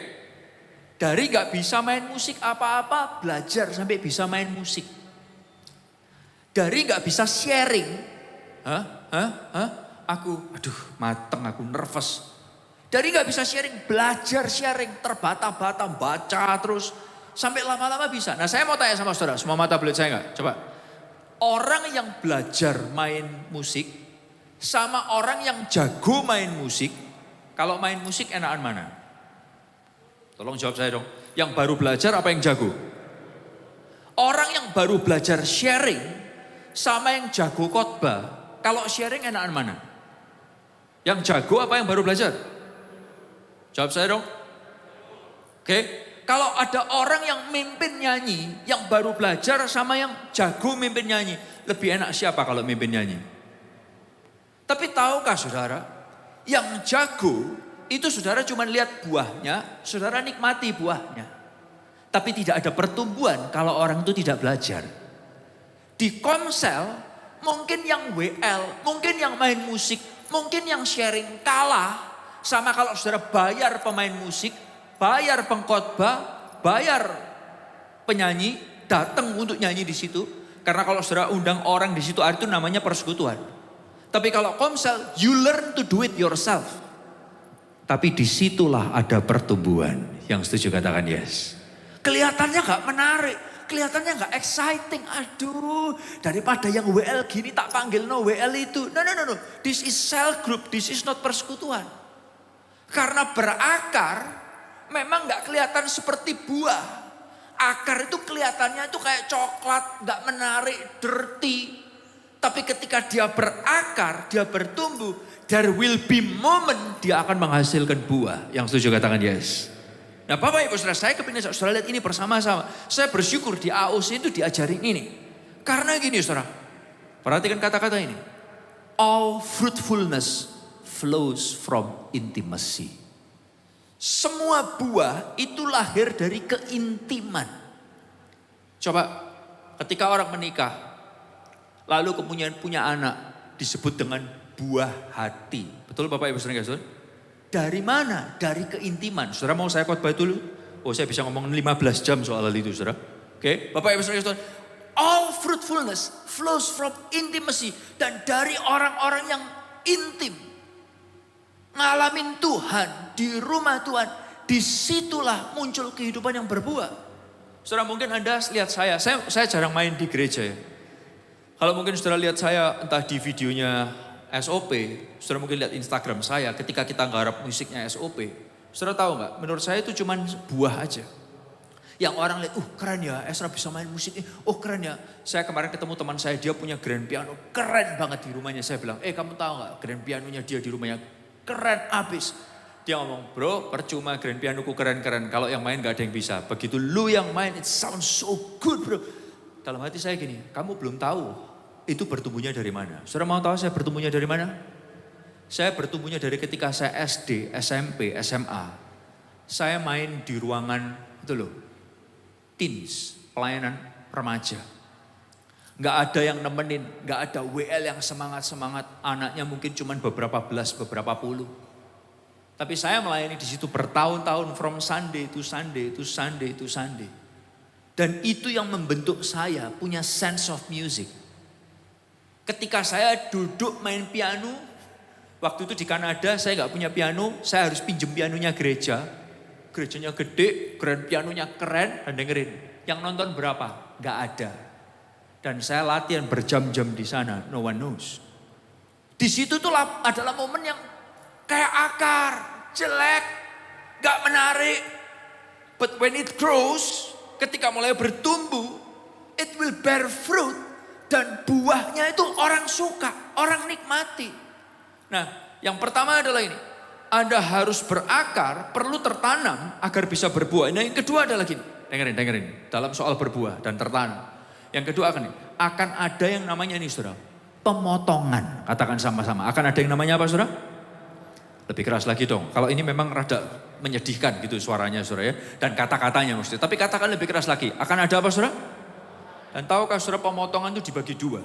Dari nggak bisa main musik apa-apa, belajar sampai bisa main musik. Dari gak bisa sharing. Aku mateng, aku nervous. Dari gak bisa sharing, belajar sharing. Terbata-bata, baca terus. Sampai lama-lama bisa. Nah saya mau tanya sama saudara, semua mata belit saya gak? Coba. Orang yang belajar main musik, sama orang yang jago main musik. Kalau main musik enakan mana? Tolong jawab saya dong. Yang baru belajar apa yang jago? Orang yang baru belajar sharing, sama yang jago khotbah, kalau sharing enakan mana? Yang jago apa yang baru belajar? Jawab saya dong. Oke, kalau ada orang yang mimpin nyanyi, yang baru belajar sama yang jago mimpin nyanyi, lebih enak siapa kalau mimpin nyanyi? Tapi tahukah saudara, yang jago itu saudara cuma lihat buahnya, saudara nikmati buahnya. Tapi tidak ada pertumbuhan kalau orang itu tidak belajar. Di Di Komsel, mungkin yang WL, mungkin yang main musik, mungkin yang sharing kalah sama kalau saudara bayar pemain musik, bayar pengkhotbah, bayar penyanyi, datang untuk nyanyi di situ. Karena kalau saudara undang orang di situ, itu namanya persekutuan. Tapi kalau Komsel, you learn to do it yourself. Tapi disitulah ada pertumbuhan. Yang setuju katakan yes. Kelihatannya gak menarik. Kelihatannya gak exciting. Aduh, daripada yang WL gini tak panggil no WL itu. No. This is cell group, this is not persekutuan. Karena berakar memang gak kelihatan seperti buah. Akar itu kelihatannya itu kayak coklat, gak menarik, dirty. Tapi ketika dia berakar, dia bertumbuh, there will be moment dia akan menghasilkan buah. Yang setuju katakan yes. Nah Bapak Ibu Saudara, saya kepingin saudara lihat ini bersama-sama. Saya bersyukur di AOC itu diajarin ini. Karena gini saudara, perhatikan kata-kata ini. All fruitfulness flows from intimacy. Semua buah itu lahir dari keintiman. Coba ketika orang menikah, lalu kemudian punya anak, disebut dengan buah hati. Betul Bapak Ibu Saudara? Dari mana? Dari keintiman. Saudara mau saya khotbah dulu? Oh saya bisa ngomong 15 jam soal hal itu saudara. Oke, Bapak Ibu Saudara. All fruitfulness flows from intimacy. Dan dari orang-orang yang intim. Ngalamin Tuhan, di rumah Tuhan. Disitulah muncul kehidupan yang berbuah. Saudara mungkin Anda lihat saya jarang main di gereja ya. Kalau mungkin saudara lihat saya entah di videonya SOP, saudara mungkin lihat Instagram saya ketika kita nggarap musiknya SOP. Saudara tahu nggak? Menurut saya itu cuma buah aja. Yang orang lihat, keren ya Ezra bisa main musik. Keren ya. Saya kemarin ketemu teman saya, dia punya grand piano. Keren banget di rumahnya. Saya bilang, kamu tahu nggak grand pianonya dia di rumahnya keren abis. Dia ngomong, bro percuma grand pianoku keren-keren. Kalau yang main nggak ada yang bisa. Begitu lu yang main, it sounds so good bro. Dalam hati saya gini, kamu belum tahu. Itu bertumbuhnya dari mana? Saudara mau tahu saya bertumbuhnya dari mana? Saya bertumbuhnya dari ketika saya SD, SMP, SMA. Saya main di ruangan itu loh. Teens, pelayanan remaja. Gak ada yang nemenin, gak ada WL yang semangat-semangat. Anaknya mungkin cuma beberapa belas, beberapa puluh. Tapi saya melayani di situ bertahun-tahun from Sunday to Sunday to Sunday to Sunday. Dan itu yang membentuk saya punya sense of music. Ketika saya duduk main piano, waktu itu di Kanada saya gak punya piano, saya harus pinjem pianonya gereja. Gerejanya gede, grand pianonya keren, dan dengerin. Yang nonton berapa? Gak ada. Dan saya latihan berjam-jam di sana, no one knows. Di situ tuh adalah momen yang kayak akar, jelek, gak menarik. But when it grows, ketika mulai bertumbuh, it will bear fruit. Dan buahnya itu orang suka, orang nikmati. Nah, yang pertama adalah ini. Anda harus berakar, perlu tertanam agar bisa berbuah. Nah, yang kedua adalah gini. Dengerin. Dalam soal berbuah dan tertanam. Yang kedua akan ada yang namanya ini saudara. Pemotongan. Katakan sama-sama. Akan ada yang namanya apa saudara? Lebih keras lagi dong. Kalau ini memang rada menyedihkan gitu suaranya saudara ya. Dan kata-katanya mesti. Tapi katakan lebih keras lagi. Akan ada apa saudara? Dan tahukah saudara pemotongan itu dibagi dua.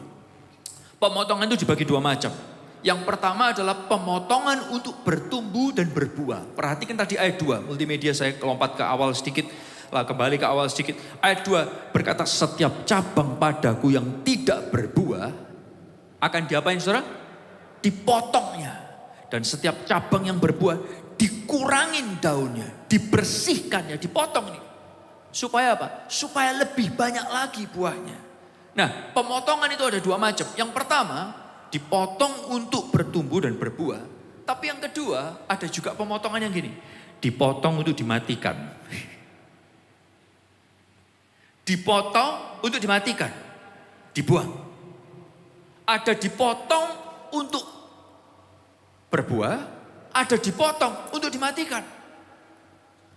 Pemotongan itu dibagi dua macam. Yang pertama adalah pemotongan untuk bertumbuh dan berbuah. Perhatikan tadi ayat 2. Multimedia saya lompat ke awal sedikit. Kembali ke awal sedikit. Ayat 2 berkata setiap cabang padaku yang tidak berbuah. Akan diapain saudara? Dipotongnya. Dan setiap cabang yang berbuah dikurangin daunnya. Dibersihkannya, dipotong nih. Supaya apa? Supaya lebih banyak lagi buahnya. Nah, pemotongan itu ada dua macam. Yang pertama, dipotong untuk bertumbuh dan berbuah. Tapi yang kedua, ada juga pemotongan yang gini. Dipotong untuk dimatikan. Dipotong untuk dimatikan. Dibuang. Ada dipotong untuk berbuah. Ada dipotong untuk dimatikan.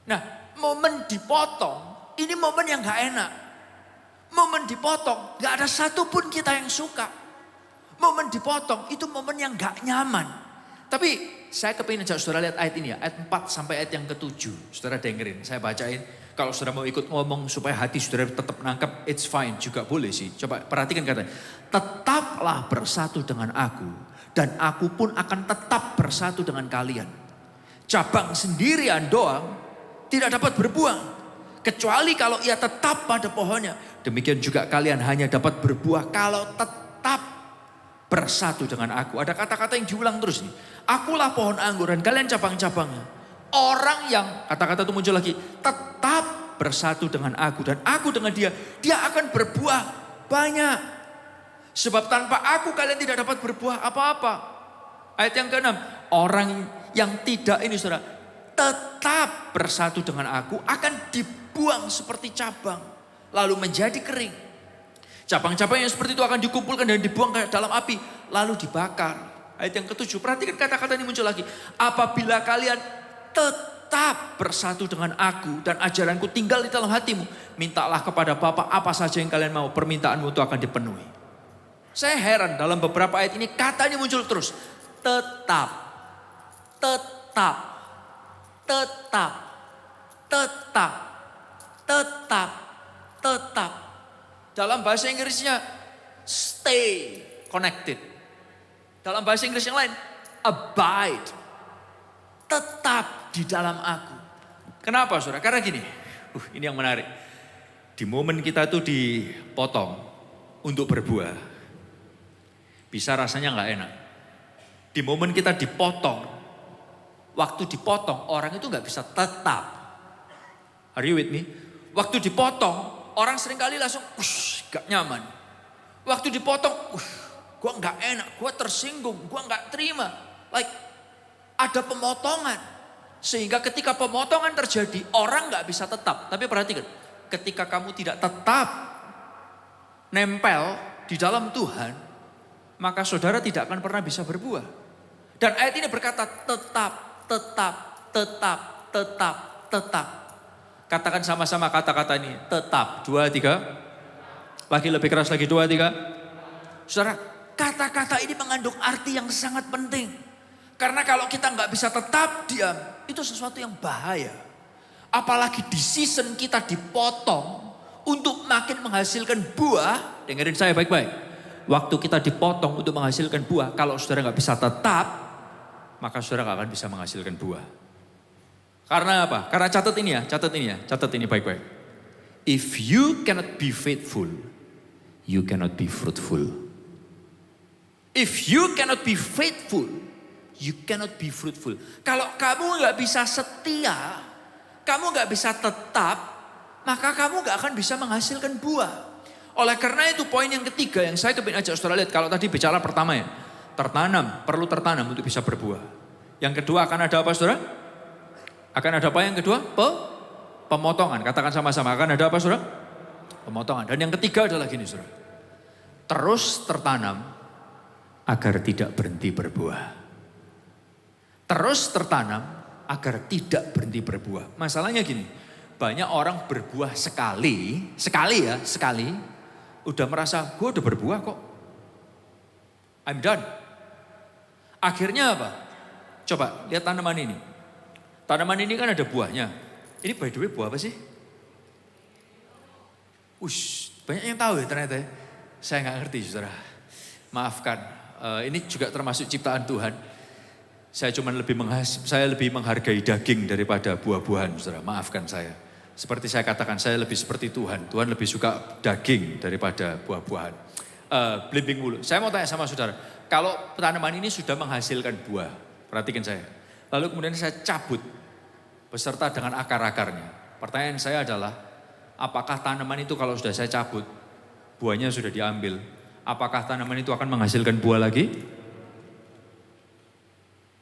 Nah, momen dipotong ini momen yang gak enak. Momen dipotong, gak ada satupun kita yang suka. Momen dipotong, itu momen yang gak nyaman. Tapi saya kepingin ajak saudara lihat ayat ini ya. Ayat 4 sampai ayat yang ke-7. Saudara dengerin, saya bacain. Kalau saudara mau ikut ngomong supaya hati saudara tetap menangkap, it's fine juga boleh sih. Coba perhatikan katanya, tetaplah bersatu dengan aku dan aku pun akan tetap bersatu dengan kalian. Cabang sendirian doang tidak dapat berbuah, kecuali kalau ia tetap pada pohonnya. Demikian juga kalian hanya dapat berbuah kalau tetap bersatu dengan aku. Ada kata-kata yang diulang terus nih. Akulah pohon anggur dan kalian cabang-cabangnya. Orang yang, kata-kata itu muncul lagi, tetap bersatu dengan aku dan aku dengan dia, dia akan berbuah banyak. Sebab tanpa aku kalian tidak dapat berbuah apa-apa. Ayat yang ke-6, orang yang tidak ini saudara, tetap bersatu dengan aku akan dibuang seperti cabang, lalu menjadi kering. Cabang-cabang yang seperti itu akan dikumpulkan dan dibuang ke dalam api, lalu dibakar. Ayat yang ke-7, perhatikan kata-kata ini muncul lagi. Apabila kalian tetap bersatu dengan aku dan ajaranku tinggal di dalam hatimu, mintalah kepada Bapa apa saja yang kalian mau, permintaanmu itu akan dipenuhi. Saya heran dalam beberapa ayat ini katanya muncul terus. Tetap, tetap, tetap, tetap, tetap, tetap. Dalam bahasa Inggrisnya stay connected. Dalam bahasa Inggris yang lain abide. Tetap di dalam aku. Kenapa saudara? Karena gini, ini yang menarik. Di momen kita tuh dipotong untuk berbuah, bisa rasanya nggak enak. Di momen kita dipotong, waktu dipotong orang itu nggak bisa tetap. Are you with me? Waktu dipotong, orang seringkali langsung, gak nyaman. Waktu dipotong, gua nggak enak, gua tersinggung, gua nggak terima. Like, ada pemotongan. Sehingga ketika pemotongan terjadi, orang nggak bisa tetap. Tapi perhatikan, ketika kamu tidak tetap nempel di dalam Tuhan, maka saudara tidak akan pernah bisa berbuah. Dan ayat ini berkata tetap, tetap, tetap, tetap, tetap. Katakan sama-sama kata-kata ini, tetap. 2, 3. Lagi lebih keras lagi, 2, 3. Saudara, kata-kata ini mengandung arti yang sangat penting. Karena kalau kita nggak bisa tetap diam, itu sesuatu yang bahaya. Apalagi di season kita dipotong untuk makin menghasilkan buah. Dengerin saya baik-baik. Waktu kita dipotong untuk menghasilkan buah, kalau saudara nggak bisa tetap, maka saudara nggak akan bisa menghasilkan buah. Karena apa? Karena catat ini baik-baik. If you cannot be faithful, you cannot be fruitful. If you cannot be faithful, you cannot be fruitful. Kalau kamu nggak bisa setia, kamu nggak bisa tetap, maka kamu nggak akan bisa menghasilkan buah. Oleh karena itu poin yang ketiga yang saya kepingin ajak saudara lihat. Kalau tadi bicara pertama ya, tertanam, perlu tertanam untuk bisa berbuah. Yang kedua akan ada apa saudara? Akan ada apa yang kedua? Pemotongan. Katakan sama-sama, akan ada apa saudara? Pemotongan. Dan yang ketiga adalah gini saudara. Terus tertanam agar tidak berhenti berbuah. Terus tertanam agar tidak berhenti berbuah. Masalahnya gini, banyak orang berbuah sekali, udah merasa gue udah berbuah kok. I'm done. Akhirnya apa? Coba lihat tanaman ini. Tanaman ini kan ada buahnya. Ini by the way buah apa sih? Banyak yang tahu ya ternyata ya. Saya nggak ngerti saudara. Maafkan, ini juga termasuk ciptaan Tuhan. Saya lebih menghargai daging daripada buah-buahan, saudara. Maafkan saya. Seperti saya katakan, saya lebih seperti Tuhan. Tuhan lebih suka daging daripada buah-buahan. Belimbing mulu. Saya mau tanya sama saudara, kalau tanaman ini sudah menghasilkan buah, perhatikan saya. Lalu kemudian saya cabut beserta dengan akar-akarnya. Pertanyaan saya adalah, apakah tanaman itu kalau sudah saya cabut, buahnya sudah diambil, apakah tanaman itu akan menghasilkan buah lagi?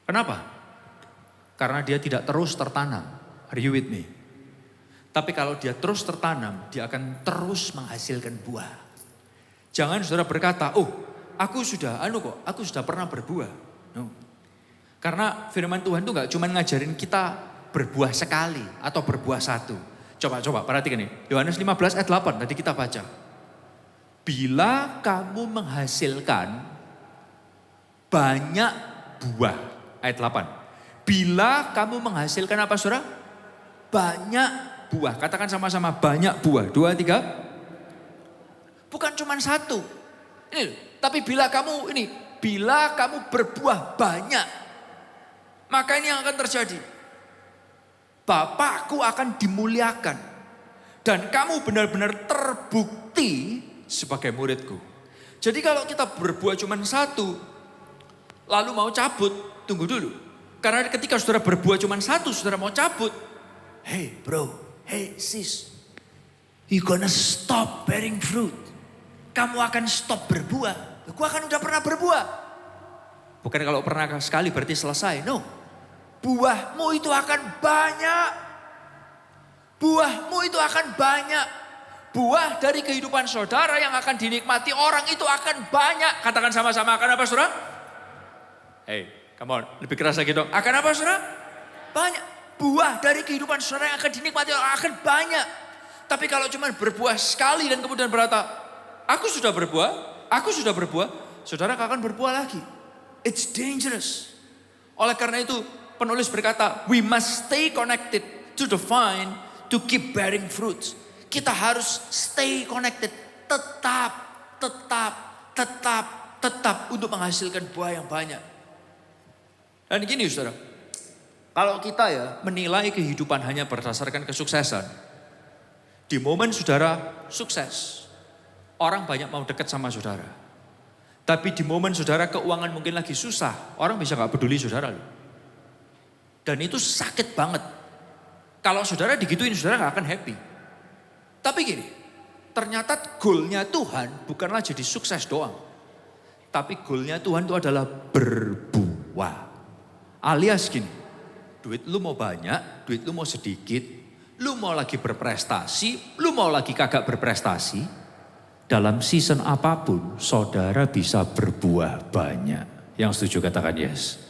Kenapa? Karena dia tidak terus tertanam. Are you with me? Tapi kalau dia terus tertanam, dia akan terus menghasilkan buah. Jangan saudara berkata, aku sudah pernah berbuah. No. Karena firman Tuhan itu gak cuma ngajarin kita berbuah sekali atau berbuah satu. Coba perhatikan nih. Yohanes 15 ayat 8 tadi kita baca. Bila kamu menghasilkan banyak buah. Ayat 8. Bila kamu menghasilkan apa saudara? Banyak buah. Katakan sama-sama banyak buah. 2, 3. Bukan cuma satu. Ini, tapi bila kamu berbuah banyak, maka ini yang akan terjadi. Bapakku akan dimuliakan. Dan kamu benar-benar terbukti sebagai muridku. Jadi kalau kita berbuah cuma satu, lalu mau cabut, tunggu dulu. Karena ketika saudara berbuah cuma satu, saudara mau cabut. Hey bro, hey sis, you gonna stop bearing fruit. Kamu akan stop berbuah. Aku akan udah pernah berbuah. Bukan kalau pernah sekali berarti selesai. No, buahmu itu akan banyak. Buahmu itu akan banyak. Buah dari kehidupan saudara yang akan dinikmati orang itu akan banyak. Katakan sama-sama, akan apa saudara? Hey, come on, lebih keras lagi dong. Akan apa saudara? Banyak. Buah dari kehidupan saudara yang akan dinikmati orang akan banyak. Tapi kalau cuma berbuah sekali dan kemudian berkata, aku sudah berbuah, saudara akan berbuah lagi. It's dangerous. Oleh karena itu penulis berkata, we must stay connected to the vine to keep bearing fruits. Kita harus stay connected, tetap untuk menghasilkan buah yang banyak. Dan gini saudara, kalau kita menilai kehidupan hanya berdasarkan kesuksesan, di momen saudara sukses, orang banyak mau dekat sama saudara. Tapi di momen saudara keuangan mungkin lagi susah, orang bisa gak peduli saudara. Dan itu sakit banget. Kalau saudara digituin, saudara gak akan happy. Tapi gini, ternyata goalnya Tuhan bukanlah jadi sukses doang. Tapi goalnya Tuhan itu adalah berbuah. Alias gini, duit lu mau banyak, duit lu mau sedikit, lu mau lagi berprestasi, lu mau lagi kagak berprestasi. Dalam season apapun, saudara bisa berbuah banyak. Yang setuju katakan yes.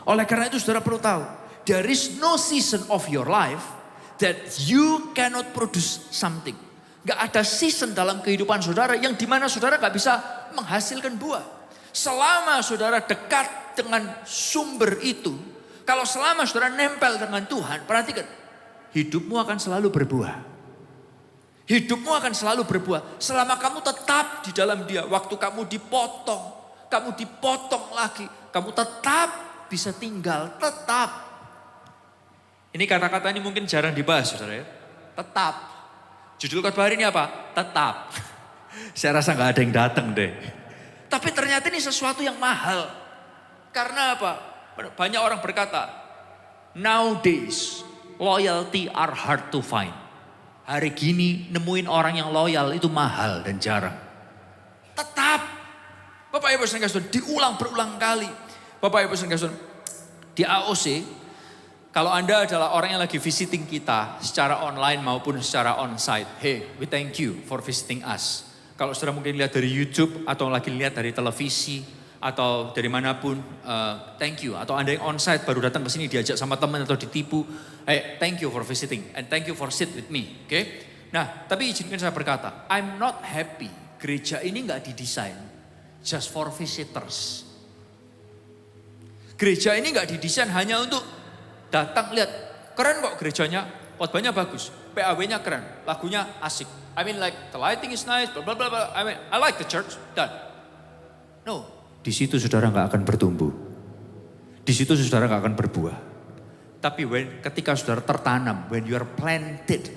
Oleh karena itu saudara perlu tahu, there is no season of your life that you cannot produce something. Gak ada season dalam kehidupan saudara yang dimana saudara gak bisa menghasilkan buah. Selama saudara dekat dengan sumber itu, kalau selama saudara nempel dengan Tuhan, perhatikan, hidupmu akan selalu berbuah. Hidupmu akan selalu berbuah. Selama kamu tetap di dalam Dia, waktu kamu dipotong lagi, kamu tetap bisa tinggal, tetap. Ini kata-kata ini mungkin jarang dibahas saudara ya. Tetap. Judul khotbah hari ini apa? Tetap. Saya rasa gak ada yang datang deh. Tapi ternyata ini sesuatu yang mahal. Karena apa? Banyak orang berkata, nowadays loyalty are hard to find. Hari gini nemuin orang yang loyal itu mahal dan jarang. Tetap. Bapak Ibu Saudara Kasih, diulang berulang kali. Bapak Ibu Saudara Kasih, di AOC, kalau Anda adalah orang yang lagi visiting kita secara online maupun secara onsite, hey, we thank you for visiting us. Kalau saudara mungkin lihat dari YouTube atau lagi lihat dari televisi atau dari manapun, thank you. Atau Anda yang onsite baru datang ke sini diajak sama teman atau ditipu, hey, thank you for visiting and thank you for sit with me, oke? Nah, tapi izinkan saya berkata, I'm not happy. Gereja ini nggak didesain just for visitors. Gereja ini nggak didesain hanya untuk datang lihat, keren kok gerejanya, khotbahnya bagus, PAW-nya keren, lagunya asik. I mean like the lighting is nice, blah blah blah blah. I mean I like the church, done. No, di situ saudara nggak akan bertumbuh, di situ saudara nggak akan berbuah. Tapi ketika saudara tertanam, when you are planted,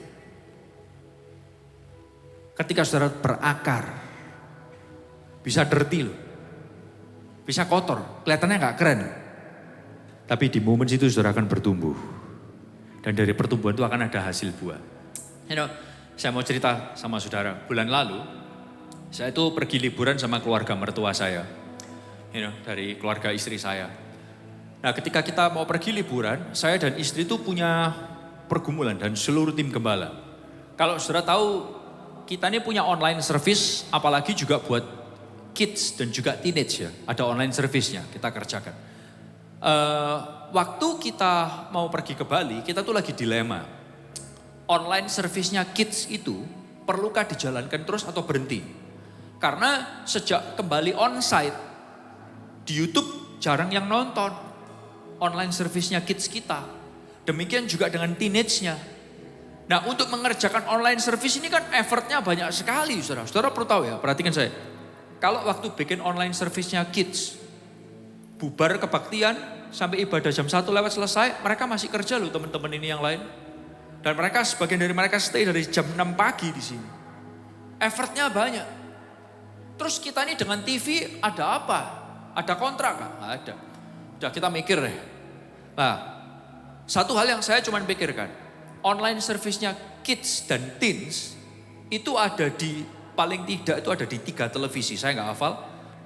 ketika saudara berakar, bisa dirty loh, bisa kotor, kelihatannya nggak keren. Tapi di momen situ saudara akan bertumbuh. Dan dari pertumbuhan itu akan ada hasil buah. Saya mau cerita sama saudara. Bulan lalu, saya itu pergi liburan sama keluarga mertua saya. Dari keluarga istri saya. Nah ketika kita mau pergi liburan, saya dan istri itu punya pergumulan dan seluruh tim gembala. Kalau saudara tahu, kita ini punya online service, apalagi juga buat kids dan juga teenage ya. Ada online service-nya, kita kerjakan. Waktu kita mau pergi ke Bali, kita tuh lagi dilema. Online service-nya kids itu perlukah dijalankan terus atau berhenti? Karena sejak kembali onsite di YouTube jarang yang nonton online service-nya kids kita. Demikian juga dengan teenage-nya. Nah, untuk mengerjakan online service ini kan effortnya banyak sekali, saudara. Saudara perlu tahu ya, perhatikan saya. Kalau waktu bikin online service-nya kids, bubar kebaktian, sampai ibadah jam 1 lewat selesai, mereka masih kerja loh teman-teman ini yang lain. Dan mereka, sebagian dari mereka stay dari jam 6 pagi di sini. Effortnya banyak. Terus kita ini dengan TV ada apa? Ada kontrak kan? Nggak ada. Udah kita mikir deh. Nah, satu hal yang saya cuma pikirkan. Online service-nya kids dan teens itu ada di, paling tidak itu ada di 3 televisi. Saya nggak hafal.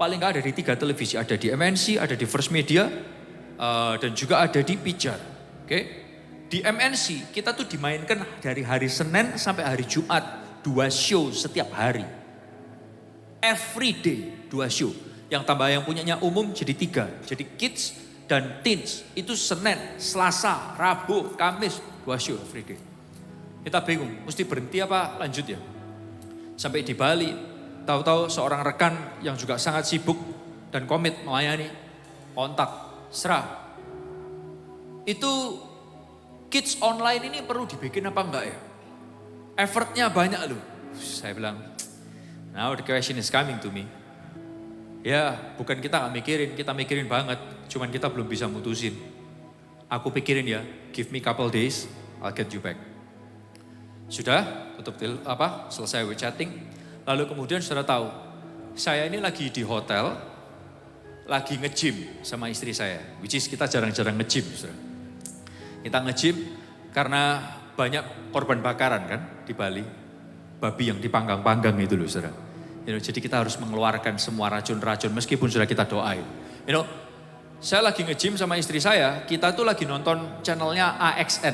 Paling nggak ada di 3 televisi. Ada di MNC, ada di First Media, dan juga ada di Pijar. Oke? Di MNC kita tuh dimainkan dari hari Senin sampai hari Jumat. 2 show setiap hari. Every day 2 show. Yang tambah yang punyanya umum jadi 3. Jadi kids dan teens itu Senin, Selasa, Rabu, Kamis 2 show every day. Kita bingung, mesti berhenti apa lanjut ya? Sampai di Bali, tahu-tahu seorang rekan yang juga sangat sibuk dan komit melayani, kontak, serah. Itu kids online ini perlu dibikin apa enggak ya? Effortnya banyak loh. Saya bilang, now the question is coming to me. Ya, bukan kita nggak mikirin, kita mikirin banget. Cuman kita belum bisa mutusin. Aku pikirin ya, give me couple days, I'll get you back. Sudah, selesai we chatting. Lalu kemudian saudara tahu, saya ini lagi di hotel, lagi nge-gym sama istri saya. Which is kita jarang-jarang nge-gym, saudara. Kita nge-gym karena banyak korban bakaran kan di Bali. Babi yang dipanggang-panggang itu loh, saudara. Jadi kita harus mengeluarkan semua racun-racun meskipun sudah kita doain. Saya lagi nge-gym sama istri saya, kita tuh lagi nonton channelnya AXN.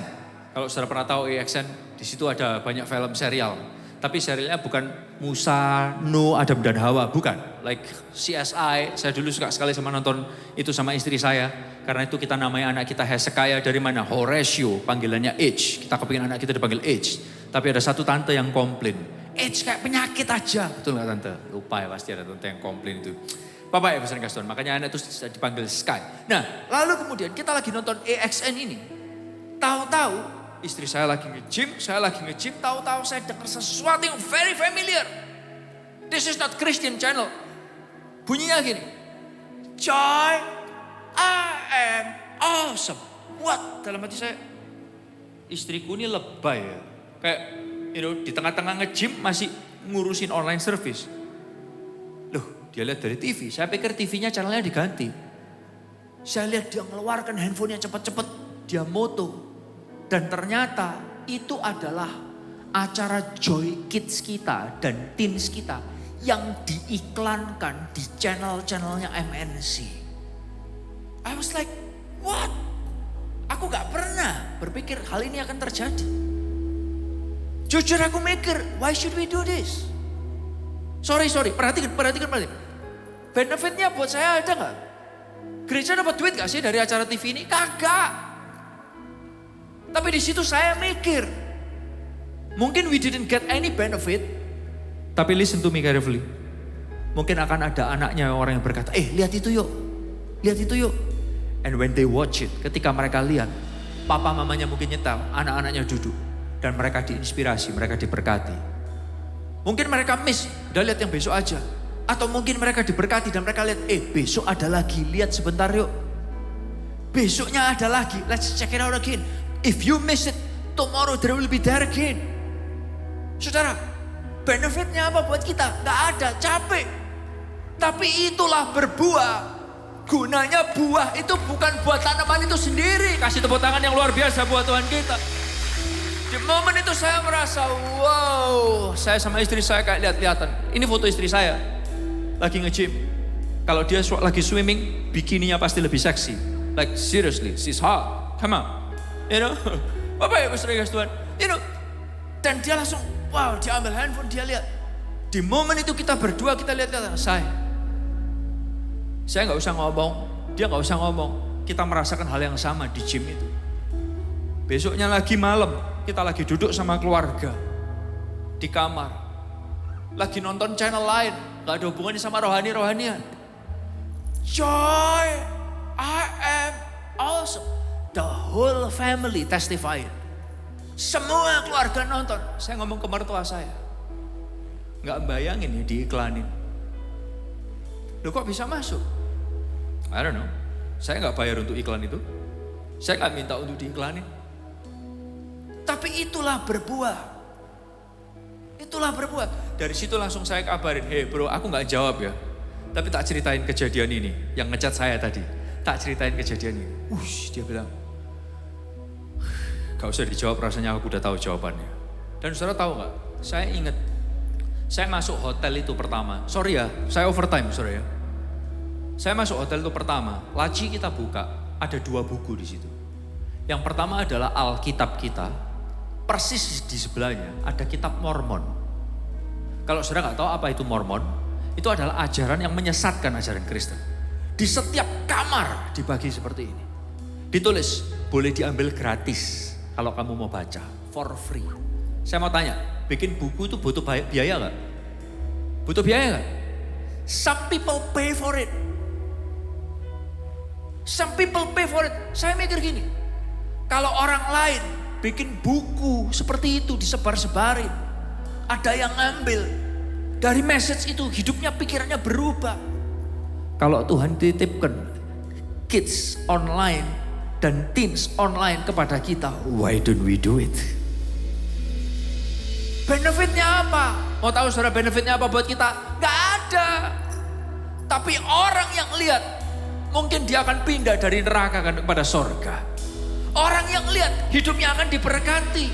Kalau saudara pernah tahu AXN, di situ ada banyak film serial. Tapi serialnya bukan Musa, Nuh, Adam dan Hawa, bukan. Like CSI, saya dulu suka sekali sama nonton itu sama istri saya. Karena itu kita namanya anak kita Hezekiah dari mana? Horatio, panggilannya H. Kita kepingin anak kita dipanggil H. Tapi ada satu tante yang komplain. H kayak penyakit aja. Betul gak tante? Lupa ya pasti ada tante yang komplain itu. Bapak ya besar kasih, makanya anak itu dipanggil Sky. Nah, lalu kemudian kita lagi nonton AXN ini. Tahu-tahu istri saya lagi nge-gym, tahu-tahu saya dengar sesuatu yang very familiar. This is not Christian channel. Bunyinya gini. Joy, I am awesome. What? Dalam hati saya, istriku ini lebay ya. Kayak, di tengah-tengah nge-gym masih ngurusin online service. Loh, dia lihat dari TV. Saya pikir TV-nya channelnya diganti. Saya lihat dia mengeluarkan handphonenya cepat-cepat. Dia moto. Dan ternyata itu adalah acara Joy Kids kita dan teens kita yang diiklankan di channel-channelnya MNC. I was like, what? Aku gak pernah berpikir hal ini akan terjadi. Jujur aku mikir, why should we do this? Sorry, perhatikan. Benefitnya buat saya ada gak? Gereja dapat duit gak sih dari acara TV ini? Kagak. Tapi di situ saya mikir, mungkin we didn't get any benefit. Tapi listen to me carefully. Mungkin akan ada anaknya orang yang berkata, lihat itu yuk. And when they watch it, ketika mereka lihat, papa mamanya mungkin nyetel, anak-anaknya duduk. Dan mereka diinspirasi, mereka diberkati. Mungkin mereka miss, udah lihat yang besok aja. Atau mungkin mereka diberkati dan mereka lihat, besok ada lagi, lihat sebentar yuk. Besoknya ada lagi, let's check it out again. If you miss it, tomorrow there will be there again. Saudara, benefitnya apa buat kita? Gak ada, capek. Tapi itulah berbuah. Gunanya buah itu bukan buat tanaman itu sendiri. Kasih tepuk tangan yang luar biasa buat Tuhan kita. Di momen itu saya merasa, wow. Saya sama istri saya kayak lihat-lihatan. Ini foto istri saya. Lagi nge-gym. Kalau dia lagi swimming, bikininya pasti lebih seksi. Like seriously, she's hot. Come on. Bapak ya besar kasih Tuhan. Dan dia langsung, wow, dia ambil handphone, dia lihat. Di momen itu kita berdua, kita lihat-lihat. Saya gak usah ngomong, dia gak usah ngomong. Kita merasakan hal yang sama di gym itu. Besoknya lagi malam, kita lagi duduk sama keluarga. Di kamar. Lagi nonton channel lain, gak ada hubungannya sama rohani-rohanian. Joy, I am awesome. The whole family testifying. Semua keluarga nonton. Saya ngomong ke mertua saya. Nggak bayangin ya diiklanin. Loh kok bisa masuk? I don't know. Saya nggak bayar untuk iklan itu. Saya nggak minta untuk diiklanin. Tapi itulah berbuah. Itulah berbuah. Dari situ langsung saya kabarin, hey bro, aku nggak jawab ya. Tapi tak ceritain kejadian ini. Yang ngecat saya tadi. Tak ceritain kejadian ini. Dia bilang, gak usah dijawab, rasanya aku udah tahu jawabannya. Dan saudara tahu nggak? Saya ingat, saya masuk hotel itu pertama. Sorry ya, saya overtime, sorry ya. Saya masuk hotel itu pertama, laci kita buka, ada 2 buku di situ. Yang pertama adalah Alkitab kita, persis di sebelahnya ada kitab Mormon. Kalau saudara nggak tahu apa itu Mormon, itu adalah ajaran yang menyesatkan ajaran Kristen. Di setiap kamar dibagi seperti ini. Ditulis, boleh diambil gratis kalau kamu mau baca, for free. Saya mau tanya, bikin buku itu butuh biaya nggak? Butuh biaya nggak? Some people pay for it. Some people pay for it. Saya mikir gini, kalau orang lain bikin buku seperti itu disebar-sebarin, ada yang ngambil dari message itu, hidupnya, pikirannya berubah. Kalau Tuhan titipkan kids online dan teens online kepada kita, why don't we do it? Benefitnya apa? Mau tahu saudara benefitnya apa buat kita? Gak ada. Tapi orang yang lihat, mungkin dia akan pindah dari neraka kan kepada sorga. Orang yang lihat, hidupnya akan diberkati.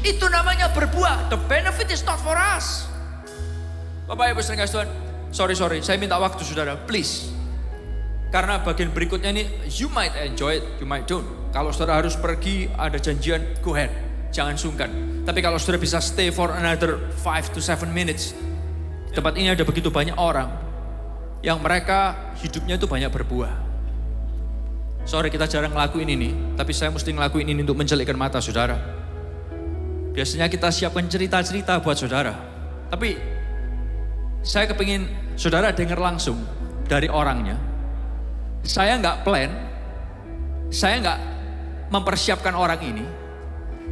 Itu namanya berbuah. The benefit is not for us. Bapak Ibu sering kasih Tuhan, sorry, saya minta waktu saudara, please. Karena bagian berikutnya ini, you might enjoy it, you might don't. Kalau saudara harus pergi, ada janjian, go ahead, jangan sungkan. Tapi kalau saudara bisa stay for another 5 to 7 minutes. Di tempat ini ada begitu banyak orang, yang mereka hidupnya itu banyak berbuah. Sorry kita jarang ngelakuin ini, tapi saya mesti ngelakuin ini untuk mencelikkan mata saudara. Biasanya kita siapkan cerita-cerita buat saudara. Tapi saya kepingin saudara dengar langsung dari orangnya. Saya nggak plan, saya nggak mempersiapkan orang ini.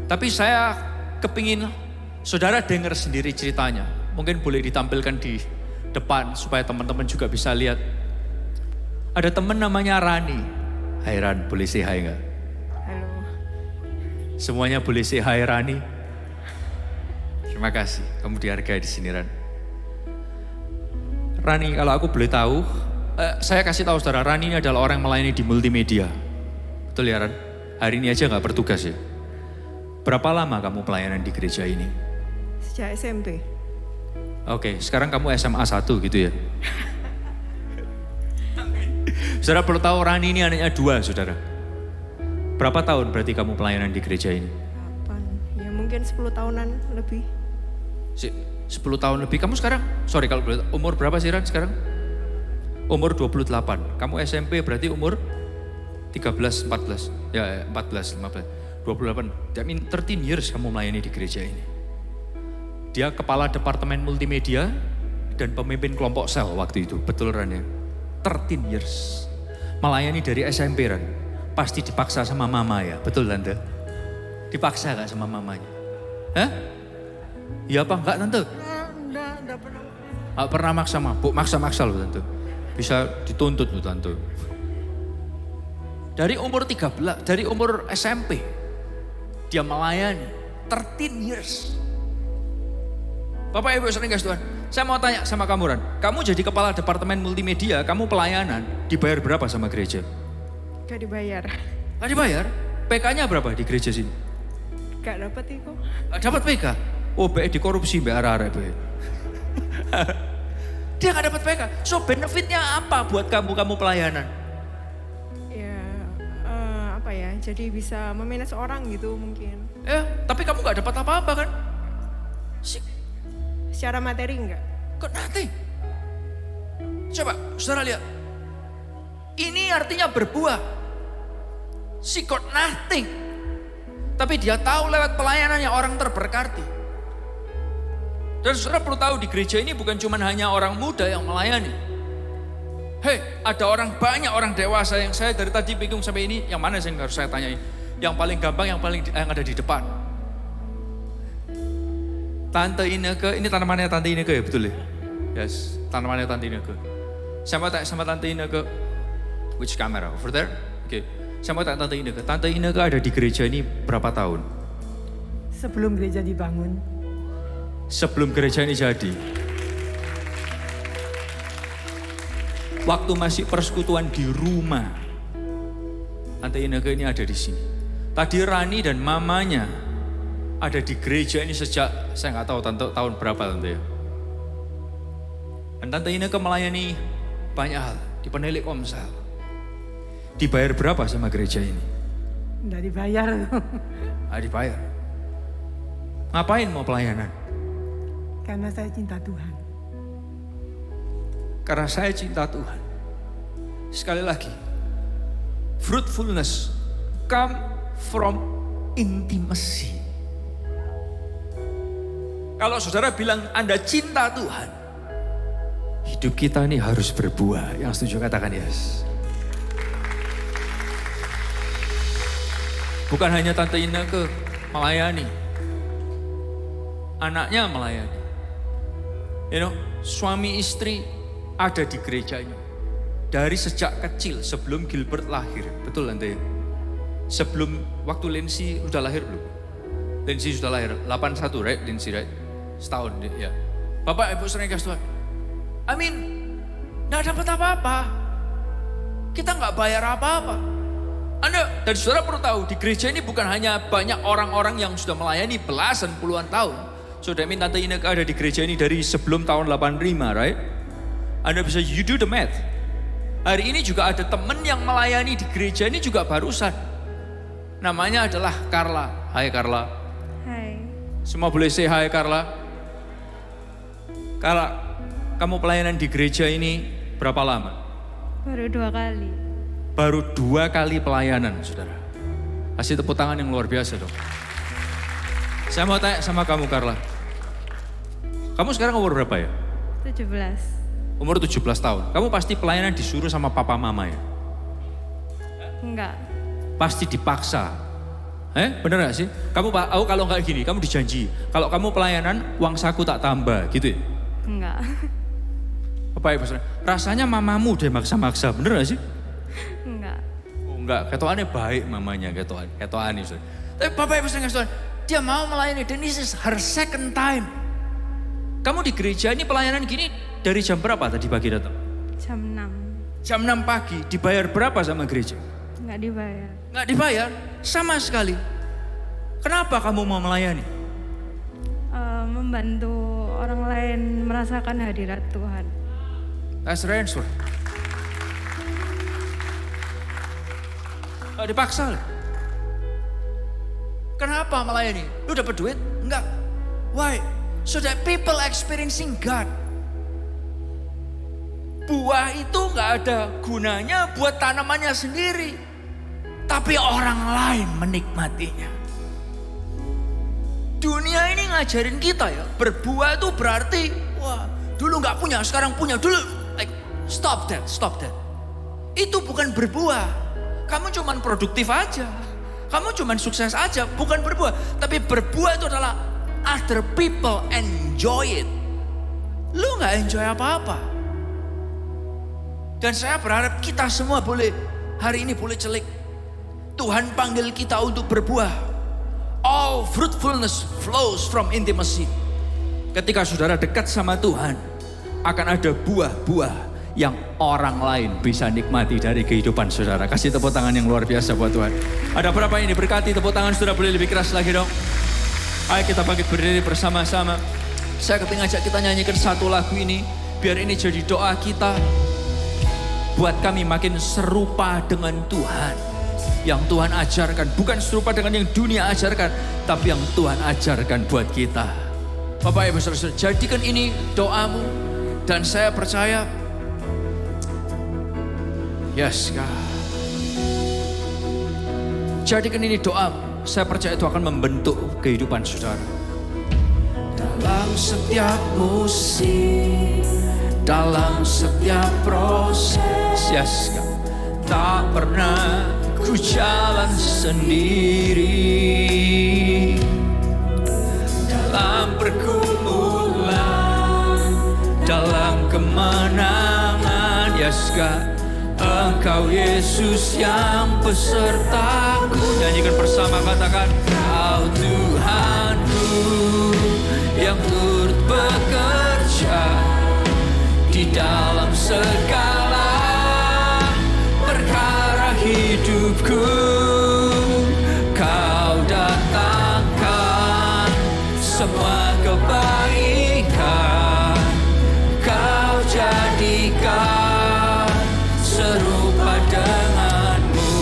Tapi saya kepingin saudara dengar sendiri ceritanya. Mungkin boleh ditampilkan di depan supaya teman-teman juga bisa lihat. Ada teman namanya Rani. Hai Ran, boleh say hi nggak? Halo. Semuanya boleh say hi Rani. Terima kasih, kamu dihargai di sini Ran. Rani, kalau aku boleh tahu, saya kasih tahu saudara, Rani ini adalah orang yang melayani di multimedia. Betul ya Ran? Hari ini aja nggak bertugas ya? Berapa lama kamu pelayanan di gereja ini? Sejak SMP. Oke, sekarang kamu SMA 1 gitu ya? Saudara perlu tahu Rani ini anaknya 2 saudara. Berapa tahun berarti kamu pelayanan di gereja ini? 8, ya mungkin 10 tahunan lebih. 10 tahun lebih. Kamu sekarang, sorry kalau boleh, umur berapa sih Ran sekarang? Umur 28. Kamu SMP berarti umur 13, 14. Ya 14, 15, 28. I mean 13 years kamu melayani di gereja ini. Dia kepala departemen multimedia dan pemimpin kelompok sel waktu itu. Betul Ran ya? 13 years. Melayani dari SMP Ran. Pasti dipaksa sama mama ya, betul Tante? Dipaksa gak sama mamanya? Hah? Iya apa enggak Tante? Enggak pernah. Gak pernah maksa mabuk, maksa-maksa loh Tante. Bisa dituntut loh Tante. Dari umur 13, dari umur SMP, dia melayani 13 years. Bapak Ibu sering kasih Tuhan, saya mau tanya sama kamu Ran, kamu jadi kepala departemen multimedia, kamu pelayanan, dibayar berapa sama gereja? Gak dibayar. Gak dibayar? PK-nya berapa di gereja sini? Gak dapat itu. Dapat PK? Oh, BE dikorupsi mbak arah-arah BE. Dia gak dapat PK. So benefitnya apa buat kamu pelayanan? Ya apa ya? Jadi bisa memanage orang gitu mungkin. Tapi kamu gak dapat apa-apa kan? Secara materi enggak? Kok nothing? Coba saudara lihat. Ini artinya berbuah. She got nothing. Tapi dia tahu lewat pelayanannya orang terberkati. Dan saudara perlu tahu di gereja ini bukan cuma hanya orang muda yang melayani. Hei, ada orang banyak orang dewasa yang saya dari tadi bingung sampai ini. Yang mana yang harus saya tanyain? Yang paling gampang, yang ada di depan. Tante Ineke, ini tanamannya Tante Ineke ya, betul ya? Yes, tanamannya Tante Ineke. Saya mau tanya sama Tante Ineke, which camera? Over there? Oke, saya mau tanya Tante Ineke. Tante Ineke ada di gereja ini berapa tahun? Sebelum gereja dibangun. Sebelum gereja ini jadi. Waktu masih persekutuan di rumah, Tante Ineke ini ada di sini. Tadi Rani dan mamanya ada di gereja ini sejak, saya nggak tahu tante, tahun berapa tante ya. Dan Tante Ineke melayani banyak hal di Penilik Komsel. Dibayar berapa sama gereja ini? Nggak dibayar. Nggak dibayar. Ngapain mau pelayanan? Karena saya cinta Tuhan. Karena saya cinta Tuhan. Sekali lagi, fruitfulness come from intimacy. Kalau saudara bilang Anda cinta Tuhan, hidup kita ini harus berbuah. Yang setuju katakan yes. Bukan hanya Tante Ineke melayani, anaknya melayani. You know, suami istri ada di gerejanya. Dari sejak kecil, sebelum Gilbert lahir. Betul Tante ya? Sebelum waktu Lindsay udah lahir belum? Lindsay sudah lahir, 81 right? Lindsay right? Setahun ya. Bapak Ibu sering kasih Tuhan. Amin. Nggak dapat apa-apa. Kita nggak bayar apa-apa. Anda dan saudara perlu tahu, di gereja ini bukan hanya banyak orang-orang yang sudah melayani belasan puluhan tahun. Saudara minta Tante Ineke ada di gereja ini dari sebelum tahun 85, right? Anda bisa, you do the math. Hari ini juga ada teman yang melayani di gereja ini juga barusan. Namanya adalah Carla. Hai Carla. Hai. Semua boleh say hai Carla. Carla, kamu pelayanan di gereja ini berapa lama? Baru 2 kali. Baru 2 kali pelayanan, saudara. Kasih tepuk tangan yang luar biasa dong. Saya mau tanya sama kamu, Carla. Kamu sekarang umur berapa ya? 17. Umur 17 tahun. Kamu pasti pelayanan disuruh sama papa mama ya? Enggak. Pasti dipaksa. Bener gak sih? Kamu kalau nggak gini, kamu dijanji. Kalau kamu pelayanan, uang saku tak tambah, gitu ya? Enggak. Bapak Ibu saudara, rasanya mamamu udah maksa-maksa, bener gak sih? Enggak. Oh enggak, ketoannya baik mamanya, ketoan nih saudara. Tapi Bapak Ibu saudara, dia mau melayani dan this is her second time. Kamu di gereja ini pelayanan gini dari jam berapa tadi pagi datang? Jam 6. Jam 6 pagi, dibayar berapa sama gereja? Enggak dibayar. Enggak dibayar, sama sekali. Kenapa kamu mau melayani? Membantu orang lain merasakan hadirat Tuhan. That's the answer. Enggak dipaksa. Kenapa melayani? Lu dapat duit? Enggak. Why? So that people experiencing God. Buah itu nggak ada gunanya buat tanamannya sendiri, tapi orang lain menikmatinya. Dunia ini ngajarin kita ya, berbuah itu berarti, wah dulu nggak punya, sekarang punya dulu. Like, stop that. Itu bukan berbuah. Kamu cuman produktif aja, kamu cuman sukses aja, bukan berbuah. Tapi berbuah itu adalah other people enjoy it. Lu nggak enjoy apa-apa. Dan saya berharap kita semua boleh, hari ini boleh celik. Tuhan panggil kita untuk berbuah. All fruitfulness flows from intimacy. Ketika saudara dekat sama Tuhan, akan ada buah-buah yang orang lain bisa nikmati dari kehidupan saudara. Kasih tepuk tangan yang luar biasa buat Tuhan. Ada berapa yang diberkati? Tepuk tangan saudara boleh lebih keras lagi dong. Ayo kita bangkit berdiri bersama-sama. Saya kepingin ngajak kita nyanyikan satu lagu ini. Biar ini jadi doa kita. Buat kami makin serupa dengan Tuhan. Yang Tuhan ajarkan. Bukan serupa dengan yang dunia ajarkan. Tapi yang Tuhan ajarkan buat kita. Bapak Ibu Saudara, jadikan ini doamu. Dan saya percaya. Yes God. Jadikan ini doamu. Saya percaya itu akan membentuk kehidupan saudara. Dalam setiap musim, dalam setiap proses, yes, tak pernah ku jalan sendiri. Dalam pergumulan kemenangan. Yes God, Engkau Yesus yang pesertaku. Nyanyikan bersama, katakan, Kau Tuhanku yang turut bekerja di dalam segala perkara hidupku. Kau datangkan semua kebaikan, Kau jadikan serupa denganmu.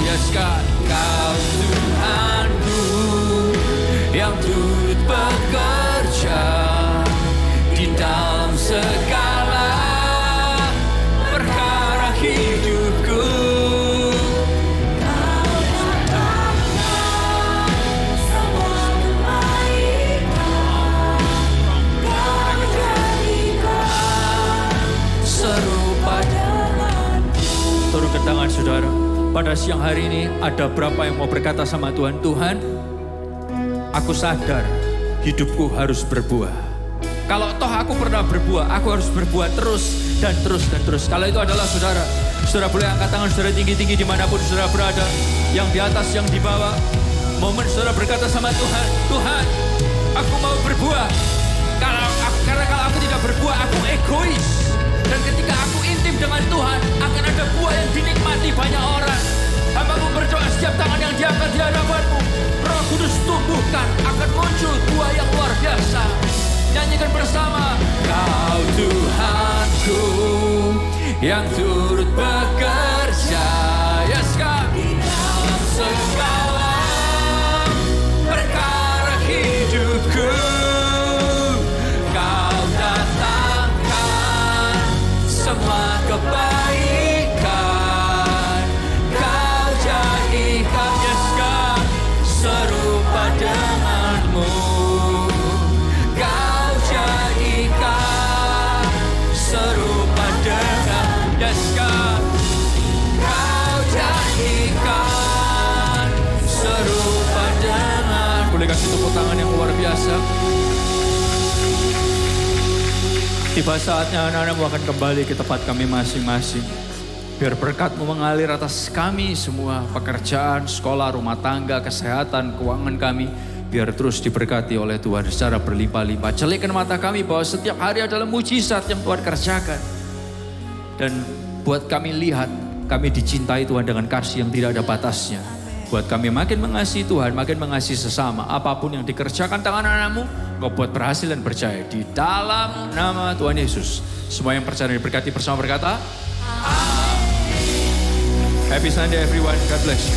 Yes God, Kau Tuhanku yang turut bekerja di dalam segala perkara hidupku. Kau datangkan semua kebaikan, Kau jadikan serupa denganmu. Turunkan tangan saudara. Pada siang hari ini ada berapa yang mau berkata sama Tuhan, Tuhan, aku sadar hidupku harus berbuah. Kalau toh aku pernah berbuah, aku harus berbuah terus dan terus dan terus. Kalau itu adalah saudara, saudara boleh angkat tangan saudara tinggi-tinggi dimanapun saudara berada. Yang di atas, yang di bawah. Momen saudara berkata sama Tuhan, Tuhan, aku mau berbuah. Karena kalau aku tidak berbuah, aku egois. Dan ketika aku intim dengan Tuhan, akan ada buah yang dinikmati banyak orang. Hamba-Mu berdoa setiap tangan yang diangkat di hadapan-Mu, Roh Kudus tumbuhkan, akan muncul buah yang luar biasa. Nyanyikan bersama, Kau Tuhanku yang turut bekerja. Yes God, di dalam segala perkara hidupku. Kau datangkan semua kebaikan, Kau jadikan, yes God, serupa denganmu. Kau jadikan serupa dengan, yes God, Kau jadikan serupa dengan. Boleh kasih tepuk tangan yang luar biasa. Tiba saatnya anak-anakmu akan kembali ke tempat kami masing-masing. Biar berkat-Mu mengalir atas kami semua. Pekerjaan, sekolah, rumah tangga, kesehatan, keuangan kami. Biar terus diberkati oleh Tuhan secara berlimpah-limpah. Celikkan mata kami bahwa setiap hari adalah mujizat yang Tuhan kerjakan. Dan buat kami lihat, kami dicintai Tuhan dengan kasih yang tidak ada batasnya. Buat kami makin mengasihi Tuhan, makin mengasihi sesama. Apapun yang dikerjakan tangan anak-Mu, Kau buat berhasil dan percaya. Di dalam nama Tuhan Yesus. Semua yang percaya dan diberkati bersama berkata, Amin. Happy Sunday everyone. God bless you.